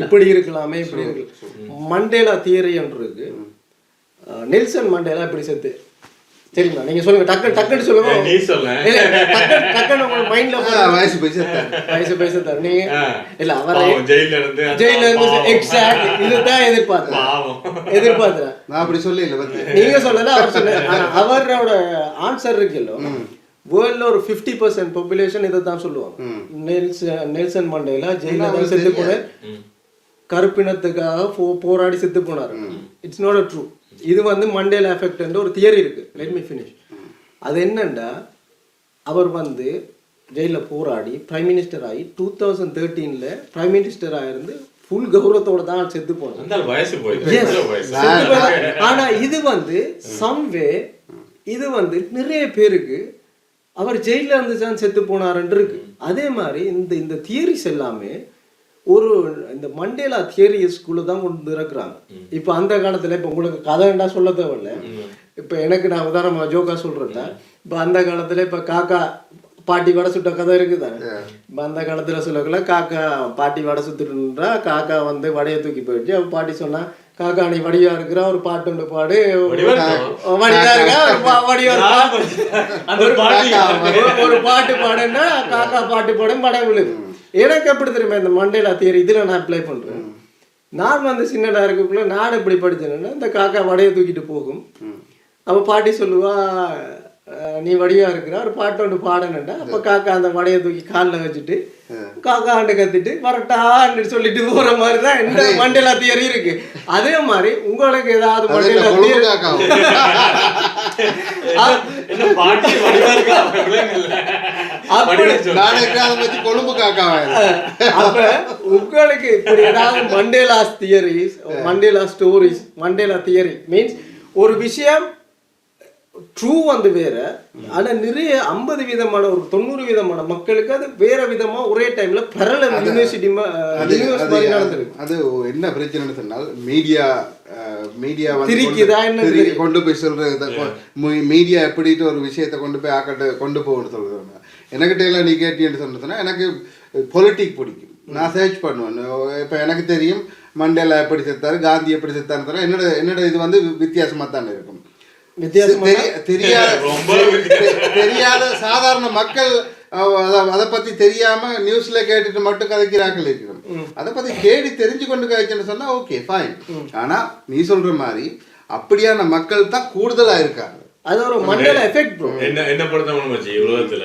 இப்படி இருக்கலாமே இப்படி இருக்கலாம். மண்டேலா தியரி ஒன்று இருக்கு. நெல்சன் மண்டேலா இப்படி செத்து சரிங்களா நீங்க சொல்லுங்க டக்குன்னு சொல்லுங்க நீ சொல்ல இல்ல டக்குன்னு உங்க மைண்ட்ல வயசு பேசுறேன் வயசு தர நீங்க இல்ல அவர் ஜெயில இருந்து எக்ஸாக்ட் இதுதான் எதிர்பார்த்தேன் நான் அப்படி சொல்ல இல்ல வந்து நீங்க சொல்லல அவர் சொன்ன ஆனா அவரோட ஆன்சர் இருக்குல்ல வேர்ல்ட்ல ஒரு 50% பாப்புலேஷன் இதை தான் சொல்லுவாங்க. நெல்சன் மண்டேலா ஜெயில தான் செத்து போனார், கருப்பினத்துக்காக போராடி செத்து போனார். It's not a true. இது வந்து மண்டேலா எஃபெக்ட் ஒரு தியரி இருக்கு. Let me finish. அது என்னண்டா அவர் வந்து ஜெயிலில் போராடி பிரைம் மினிஸ்டர் ஆகி 2013 பிரைம் மினிஸ்டர் ஆயிருந்து ஃபுல் கௌரவத்தோட தான் செத்து போனார். ஆனா இது வந்து சம்வே இது வந்து நிறைய பேருக்கு அவர் ஜெயில இருந்து தான் செத்து போனாருன்னு இருக்கு. அதே மாதிரி இந்த தியரிஸ் எல்லாமே ஒரு இந்த மண்டேலா தியரிஸ்குள்ள தான் கொண்டு இருக்கிறாங்க. இப்போ அந்த காலத்துல இப்போ உங்களுக்கு கதைண்டா சொல்ல தேவையில்ல. இப்போ எனக்கு நான் உதாரணமாக ஜோக்கா சொல்றேன். இப்போ அந்த காலத்துல இப்போ காக்கா பாட்டி வடை சுட்ட கதை இருக்குதானே. இப்போ அந்த காலத்துல சொல்லக்குள்ள காக்கா பாட்டி வடை சுத்துட்டுன்றா காக்கா வந்து வடையை தூக்கி போயிடுச்சு. அவ பாட்டி சொன்னா காக்கா நீ வடிவா இருக்கிற ஒரு பாட்டு ஒன்று பாடு, ஒரு பாட்டு பாடுன்னா காக்கா பாட்டு பாடும் படம் விழுது. எனக்கு எப்படி தெரியுமா இந்த மண்டேலா தியரி இதுல நான் அப்ளை பண்றேன். நான் வந்து சின்னடா இருக்கக்குள்ள நான் எப்படி படிச்சேன்னா இந்த காக்கா வடையை தூக்கிட்டு போகும். அவ பாட்டி சொல்லுவா நீ வடிவா இருக்கிற ஒரு பாட்டு ஒன்று பாடணுண்டா. அப்ப காக்கா அந்த வடையை தூக்கி காலில் வச்சுட்டு காக்கா ஆண்டு கத்திட்டு வரட்டான்னு சொல்லிட்டு போற மாதிரிதான் இந்த மண்டேலா தியரி இருக்கு. அதே மாதிரி உங்களுக்கு ஏதாவது மண்டேலா தியரி அப்ப உங்களுக்கு இப்படி ஏதாவது Mandela theories, Mandela stories, Mandela theory means ஒரு விஷயம் ட்ரூ வந்து வேற, ஆனா நிறைய 50% ஒரு 90% மக்களுக்கு அது வேற விதமா ஒரே டைம்ல பரலல் யூனிவர்சிட்டி மாதிரி நடந்திருக்கு. அது என்ன பிரச்சனைன்னு சொன்னால் மீடியா வந்து கொண்டு போய் சொல்றது, மீடியா எப்படிட்டு ஒரு விஷயத்தை கொண்டு போய் கொண்டு போகணும்னு சொல்றாங்க. எனக்கிட்ட எல்லாம் நீ கேட்டீன்னு சொன்னா எனக்கு பொலிட்டிக் பிடிக்கும், நான் சர்ச் பண்ணுவேன். இப்போ எனக்கு தெரியும் மண்டேலா எப்படி செத்தாரு, காந்தி எப்படி செத்தாருன்னு என்னோட இது வந்து வித்தியாசமா தான் இருக்கும். தெரியாத சாதாரண மக்கள் அதை பத்தி தெரியாம நியூஸ்ல கேட்டுட்டு மட்டும் கதைக்கிறார்கள் இருக்கணும். அதை பத்தி கேடி தெரிஞ்சு கொண்டு கதைச்சுன்னு சொன்னா ஓகே ஃபைன். ஆனா நீ சொல்ற மாதிரி அப்படியான மக்கள் தான் கூடுதலா இருக்காங்க. அது ஒரு மண்டேலா எஃபெக்ட் ப்ரோ. என்ன பொறுத்தவரை வச்சு உலகத்துல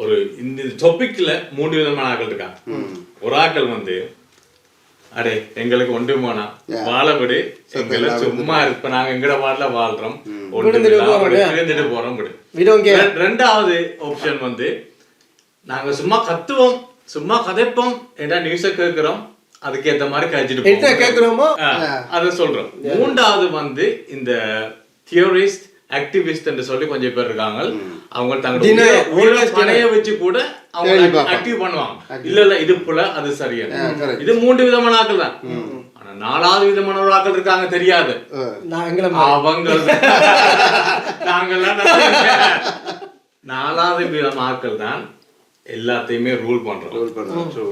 ஒரு இந்த டாபிக்ல 3 விதமான ஆட்கள் இருக்காங்க. ஒரு ஆட்கள் வந்து அடே எங்களுக்கு ஒன்று போனா வாழப்படு எங்களை சும்மா இருப்ப நாங்க எங்கட வாழல வாழ்றோம் பிரிந்துட்டு போறோம். ரெண்டாவது ஆப்ஷன் வந்து நாங்க சும்மா கத்துவோம், சும்மா கதைப்போம், ஏன்னா நியூஸ கேட்கிறோம், அதுக்கேற்ற மாதிரி கழிச்சிட்டு கேட்கிறோமோ அதை சொல்றோம். மூன்றாவது வந்து இந்த தியோரிஸ்ட் ஆக்டிவிஸ்ட் என்று சொல்லி கொஞ்சம் பேர் இருக்காங்க. அவங்க தங்களுடைய பணைய வச்சு கூட அவங்க ஆக்டிவ் பண்ணுவாங்க. இல்ல இது போல அது சரியான. இது 3 விதமான ஆட்கள் தான். ஆனா 4வது விதமான ஒரு ஆட்கள் இருக்காங்க தெரியாது. அவங்க 4வது விதமான ஆட்கள் தான் எல்லாத்தையுமே ரூல் பண்றோம்.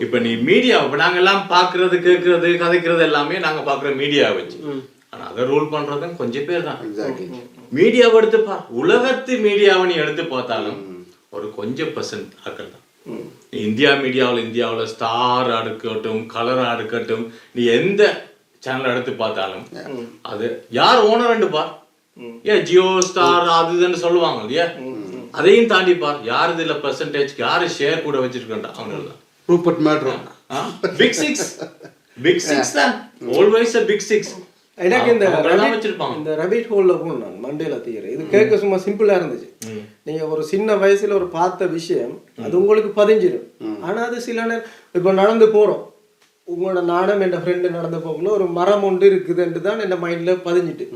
இப்ப நீ மீடியா நாங்க எல்லாம் பாக்குறது, கேட்கறது, கதைக்கிறது எல்லாமே நாங்க பாக்குற மீடியா வச்சு. ஆனா அதை ரூல் பண்றது கொஞ்சம் பேர் தான். மீடியாவை எடுத்து உலகத்து மீடியாவை நீ எடுத்து பார்த்தாலும் ஒரு கொஞ்சம் % ஆட்கள் தான். இந்தியாவில் ஸ்டார் இருக்கட்டும், கலரா இருக்கட்டும், நீ எந்த சேனல் எடுத்து பார்த்தாலும் அது யார் ஓனர் பார். ஏன் ஜியோ ஸ்டார் அதுன்னு சொல்லுவாங்க இல்லையா, அதையும் தாண்டி பார் யார் இதுல பெர்சன்டேஜ், யாரு ஷேர் கூட வச்சிருக்கா அவங்க தான். ரூபர்ட் மேட்ரோ பிக் 6 தான் ஆல்வேஸ் a big 6. எனக்கு இந்த ரபிட் ஹோல்ல போனேன் மண்டேலா தியரி. இது கேட்க சும்மா சிம்பிளா இருந்துச்சு. நீங்க ஒரு சின்ன வயசுல ஒரு பார்த்த விஷயம் அது உங்களுக்கு பதிஞ்சிடும். ஆனா அது சில நேரம் இப்ப நடந்து போறோம், உங்களோட நானும் என் ஃப்ரெண்டு நடந்து போகல ஒரு மரம் ஒன்று இருக்குதுன்ட்டு தான் என் மைண்ட்ல பதிஞ்சிட்டு,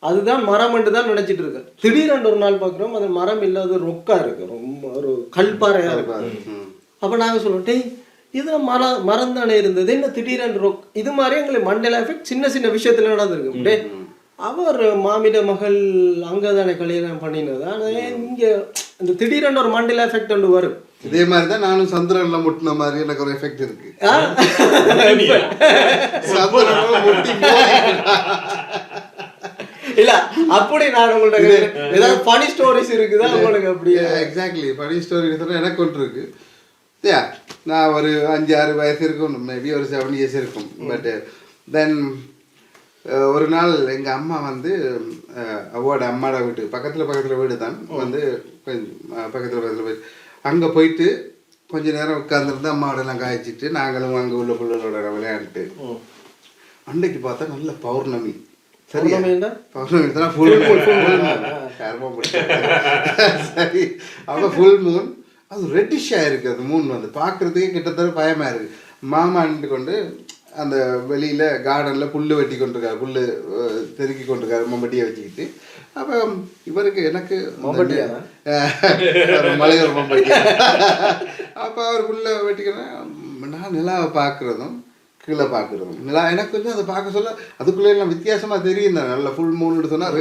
அதுதான் மரம் தான் நினைச்சிட்டு இருக்கேன். திடீரென்று ஒரு நாள் பாக்குறோம் அது மரம் இல்லாத ரொக்கா இருக்கு, ரொம்ப ஒரு கல்பாறையா இருக்கு. அப்ப நாங்க சொல்லுவோம் டேய் இது மரம் தானே இருந்தது, என்ன திடீரென்று இது மாதிரி எங்களுக்கு மண்டேலா எஃபெக்ட் சின்ன சின்ன விஷயத்துல நடந்திருக்கு. அவர் மாமிட மகள் அங்கதானே கல்யாணம் பண்ணினது, ஆனா இங்க இந்த திடீரென்று ஒரு மண்டேலா எஃபெக்ட் ஒன்று வரும். இதே மாதிரிதான் நானும் சந்திரன்ல முட்டின மாதிரி எனக்கு ஒரு எஃபெக்ட் இருக்கு. இல்ல அப்படி நான் உங்கள்ட்ட ஏதாவது ஃபனி ஸ்டோரிஸ் இருக்குதா உங்களுக்கு? அப்படியே எக்ஸாக்ட்லி ஃபனி ஸ்டோரி எனக்கு ஒன்று இருக்கு. நான் ஒரு 5-6 வயசு இருக்கும், மேபி ஒரு 7 years இருக்கும். பட் தென் ஒரு நாள் எங்கள் அம்மா வந்து அம்மாவோட வீட்டு பக்கத்தில் வீடு தான் வந்து கொஞ்சம் பக்கத்தில் போய் அங்கே போயிட்டு கொஞ்ச நேரம் உட்காந்துருந்து அம்மாவோடலாம் காய்ச்சிட்டு நாங்களும் அங்கே உள்ள பிள்ளைகளோட விளையாண்டுட்டு அன்னைக்கு பார்த்தா நல்ல பௌர்ணமி. சரியா? பௌர்ணமி தான் ஃபுல் மூன். சரி, அப்போ ஃபுல் மூன். அது ரெட்டிஷாக இருக்குது அந்த மூன் வந்து பார்க்குறதுக்கே கிட்டத்தட்ட பயமாக இருக்குது. மாமான்ட்டு கொண்டு அந்த வெளியில் கார்டனில் புல் வெட்டி கொண்டிருக்காரு, புல் தெருக்கி கொண்டிருக்காரு மம்பட்டியை வச்சுக்கிட்டு. அப்போ இவருக்கு எனக்கு மலையோர் மம்பட்டி. அப்போ அவர் புல்லை வெட்டிக்கிறேன், நான் நிலாவை பார்க்குறதும் கீழே பார்க்குறதும் நிலா எனக்கு வந்து அதை பார்க்க சொல்ல அதுக்குள்ளே எல்லாம் வித்தியாசமாக தெரியும் தான். நல்ல ஃபுல் மூணுன்னு சொன்னால்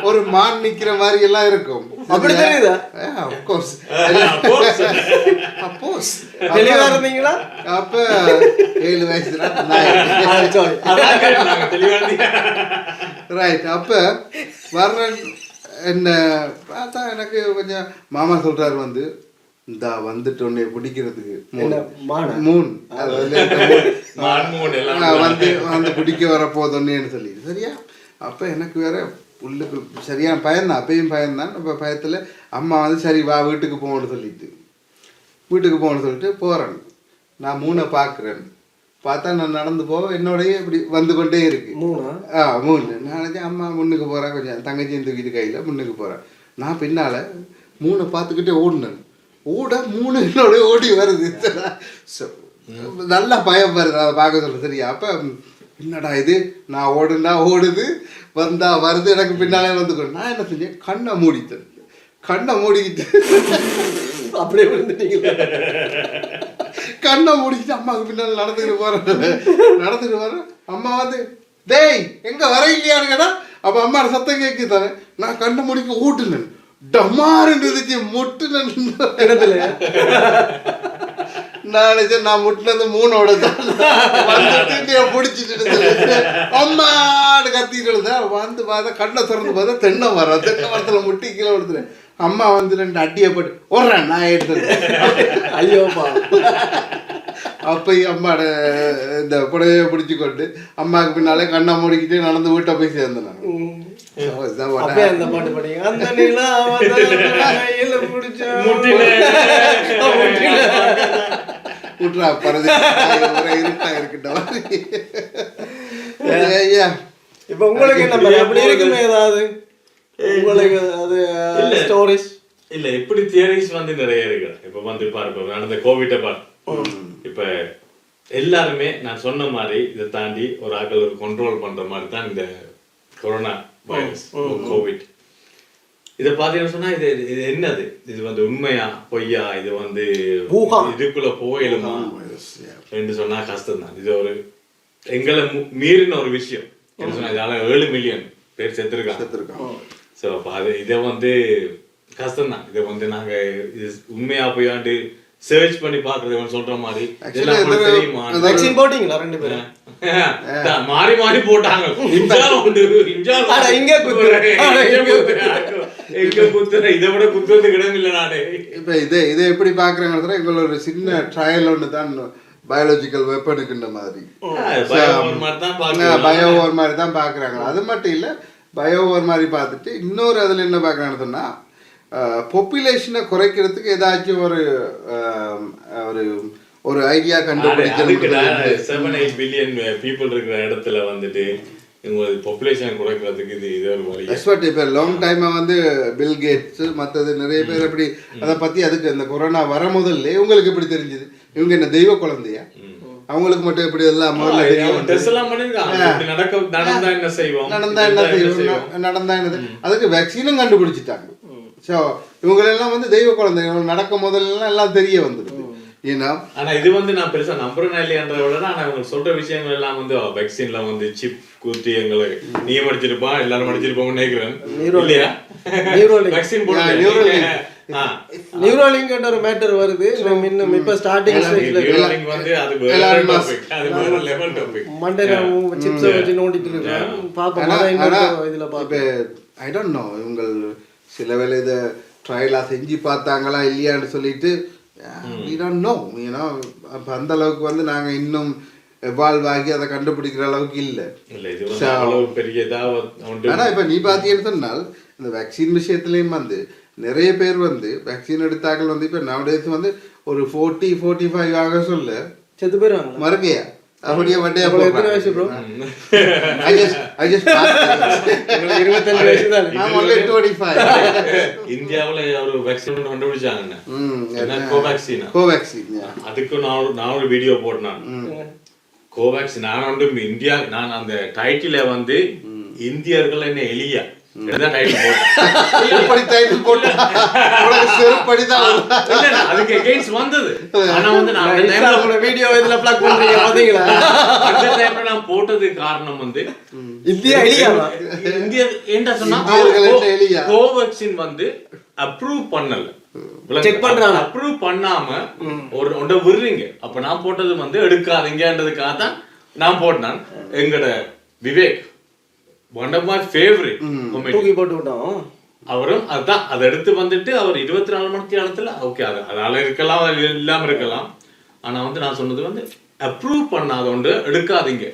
ஒரு மான் நிற்கிற மாதிரி எல்லாம் இருக்கும். அப்படி தெரியுதா? அப்கோர்ஸ். இருந்தீங்களா அப்போ 7 வயசு ரைட். அப்போ வர்ற என்ன பார்த்தா எனக்கு கொஞ்சம் மாமா சொல்கிறாரு வந்து இந்த வந்துட்டு உன்னை பிடிக்கிறதுக்கு மூன் வந்து பிடிக்க வரப்போதுன்னு சொல்லி. சரியா? அப்போ எனக்கு வேற புல்லுக்கு சரியான பயந்தான், அப்பயும் பயந்தான். இப்போ பயத்தில் அம்மா வந்து சரி வா வீட்டுக்கு போகணும்னு சொல்லிட்டு போகிறேன். நான் மூணை பார்க்குறேன். பார்த்தா நான் நடந்து போக என்னோடய இப்படி வந்து கொண்டே இருக்கு. மூணு நான் நினச்சேன் அம்மா முன்னுக்கு போகிறேன், கொஞ்சம் தங்கச்சியும் தூக்கிட்டு கையில் முன்னுக்கு போகிறேன். நான் பின்னால் மூணை பார்த்துக்கிட்டே ஓடினேன். மூணு என்னோட ஓடி வருது. நல்லா பயம் வருது அதை பார்க்க சொல்ல. சரியா? அப்போ என்னடா இது, நான் ஓடுது வந்தா வருது எனக்கு பின்னாலே வந்துக்கணும். நான் என்ன செஞ்சேன், கண்ணை மூடிக்கிட்டு அப்படியே விழுந்துட்டீங்க. கண்ணை மூடிக்கிட்டு அம்மாவுக்கு பின்னால் நடந்துக்கிட்டு போறேன். அம்மா வந்து டேய் எங்க வர இல்லையான்னு கேட்டா, அப்போ அம்மாவோட சத்தம் கேட்கு தானே. நான் கண்ணை மூடிக்க ஊட்டுனேன், டமாருந்துச்சு முட்டுனேன். நான் முட்டினது மூணோட தான் பிடிச்சிட்டு அம்மாடு கத்திட்டு வந்து பார்த்தா கண்ணை திறந்து பார்த்தா தென்னை மரத்தில் முட்டி கீழே விடுத்துறேன். அம்மா வந்து 2 அடியை போட்டு ஓடுறேன் நான் எடுத்துறேன். ஐயோப்பா. அப்பயும் அம்மாட இந்த புடவையை பிடிச்சி கொண்டு அம்மாவுக்கு பின்னாலே கண்ணை மூடிக்கிட்டு நடந்து வீட்டை போய் சேர்ந்தேன். அந்த பாட்டு படிங்க. அந்த நிலா விட்றா பரது இருட்டா இருக்கட்டும். இப்ப உங்களுக்கு என்ன அப்படி இருக்குமே ஏதாவது உங்களுக்கு அது ஸ்டோரிஸ்? இல்ல இப்படி தியரிஸ் வந்து நிறைய இருக்கு. இப்ப வந்து பாருங்க நடந்த கோவிட்டை பாரு. இப்ப எல்லாருமே நான் சொன்ன மாதிரி இதை தாண்டி ஒரு ஆக்கள் ஒரு கண்ட்ரோல் பண்ற மாதிரி தான் இந்த கொரோனா வைரஸ் கோவிட். இதை பார்த்தீங்கன்னு சொன்னா இது என்னது, இது வந்து உண்மையா பொய்யா, இது வந்து இதுக்குள்ள போயிடுமா என்று சொன்னா கஷ்டம் தான். இது ஒரு எங்களை மீறின ஒரு விஷயம். என்ன சொன்னா இதால 7 மில்லியன் பேர் செத்துருக்காங்க. ஸோ அப்போ அது இதை வந்து கஷ்டம் தான். இதை வந்து நாங்க இது உண்மையா பொய்யாண்டு சர்ச் பண்ணி பாக்குறது சொல்ற மாதிரி தெரியுமா. வேக்சின் போட்டீங்களா 2 பேரும்? மாறி மாறி போட்டாங்க. இதை விட குத்துறது கிடம் இல்லை நானே. இப்ப இதை எப்படி பாக்குறாங்க, எங்களோட ஒரு சின்ன ட்ரையல் ஒன்று தான் பயாலஜிக்கல் வெப்பனுக்குன்ற மாதிரி பயோவர் மாதிரி தான் பாக்குறாங்க. அது மட்டும் இல்லை, பயோவர் மாதிரி பார்த்துட்டு இன்னொரு அதில் என்ன பார்க்குறாங்கன்னு சொன்னால் பாப்புலேஷனை குறைக்கிறதுக்கு ஏதாச்சும் ஒரு ஐடியா கண்டுபிடிச்சு 7-8 பில்லியன் பீப்புள் இருக்கிற இடத்துல வந்துட்டு பாப்புலேஷன் குறைக்கிறதுக்கு இது ஒரு வழி. எக்ஸ்பர்ட் இப்போ லாங் டைமாக வந்து பில் கேட்ஸ் மற்றது நிறைய பேர் அப்படி அதை பற்றி அதுக்கு இந்த கொரோனா வர முதல்ல இவங்களுக்கு எப்படி தெரிஞ்சுது, இவங்க என்ன தெய்வ குழந்தையா, அவங்களுக்கு மட்டும் எப்படி எல்லாம் நடந்தா என்னது அதுக்கு வேக்சினும் கண்டுபிடிச்சிட்டாங்க. ஸோ இவங்களெல்லாம் வந்து தெய்வ குழந்தைங்க நடக்கும் முதல்லாம் எல்லாம் தெரிய வந்துடுது. ஆனா இது வந்து நான் பெருசா நம்புறேன்னா இல்லையான்றத விட ஆனா அவங்க சொல்ற விஷயங்கள் எல்லாம் வந்து வேக்சின்ல வந்து சிப் குத்தி எங்களை நீ படிச்சிருப்பான் எல்லாரும் படிச்சிருப்போம்னு நினைக்கிறேன் இல்லையா. வேக்சின் போட நியூரோலிங்க் ஒரு மேட்டர் வருது இன்னும் இப்ப ஸ்டார்டிங் ஸ்டேஜ்ல நியூரோலிங்க் வந்து அது வேற டாபிக், அது வேற லெவல் டாபிக். மண்டேல சிப்ஸ் வச்சு நோண்டிட்டு இருக்கேன் பாப்போம் இதுல பாப்போம். ஐ டோன்ட் நோ இவங்க சில வேளை இதை ட்ரையலாக செஞ்சு பார்த்தாங்களா இல்லையான்னு சொல்லிட்டு we don't know, you know. அப்போ அந்த அளவுக்கு வந்து நாங்கள் இன்னும் எவால்வ் ஆகி அதை கண்டுபிடிக்கிற அளவுக்கு இல்லை. இல்ல இது வந்து அவ்வளவு பெரிய இதா ஒன்று. ஆனால் இப்போ நீ பார்த்தீங்கன்னு சொன்னால் இந்த வேக்சின் விஷயத்துலேயும் வந்து நிறைய பேர் வந்து வேக்சின் எடுத்தாக்கள் வந்து இப்போ நவடேஸ் வந்து ஒரு 40-45 ஆக சொல்ல செத்து போயிருவாங்க மறுக்கையா அப்படியே வண்டியா எத்தனை வயசு ப்ரோ? I just passed. 25 வயசு தான். I'm only 25. இந்தியாவுல ஒரு வேக்சின் கண்டுபிடிச்சாங்க, என்ன கோவேக்சின். கோவேக்சின் அதுக்கு நான் ஒரு வீடியோ போட்டேன். கோவேக்சின் நான் வந்து இந்தியா, நான் அந்த டைட்டில வந்து இந்தியர்கள் என்ன எளியா அதுக்கு against வந்தது. ஆனா வந்து நான் வீடியோ இதுல பிளாக் பண்றீங்க பாத்தீங்களா? அந்த டைம்ல நான் போட்டது காரணம் வந்து இந்தியா எலியாவா? இந்தியா என்ன சொன்னா கோவேக்சின் வந்து அப்ரூவ் பண்ணல, செக் பண்றாங்க. அப்ரூவ் பண்ணாம ஒரு ஒன்றை விடுறீங்க. அப்ப நான் போட்டது வந்து எடுக்காதீங்கன்றதுக்காக தான் நான் போட்டேன். எங்கட Vivek one of my favorite தூக்கி போட்டு விட்டோம். அவரும் அதான் அதை எடுத்து வந்துட்டு அவர் 24 மணி நேரத்துல ஓகே அதனால இருக்கலாம், இல்லாம இருக்கலாம். ஆனா வந்து நான் சொன்னது வந்து அப்ரூவ் பண்ணாத ஒன்று எடுக்காதீங்க.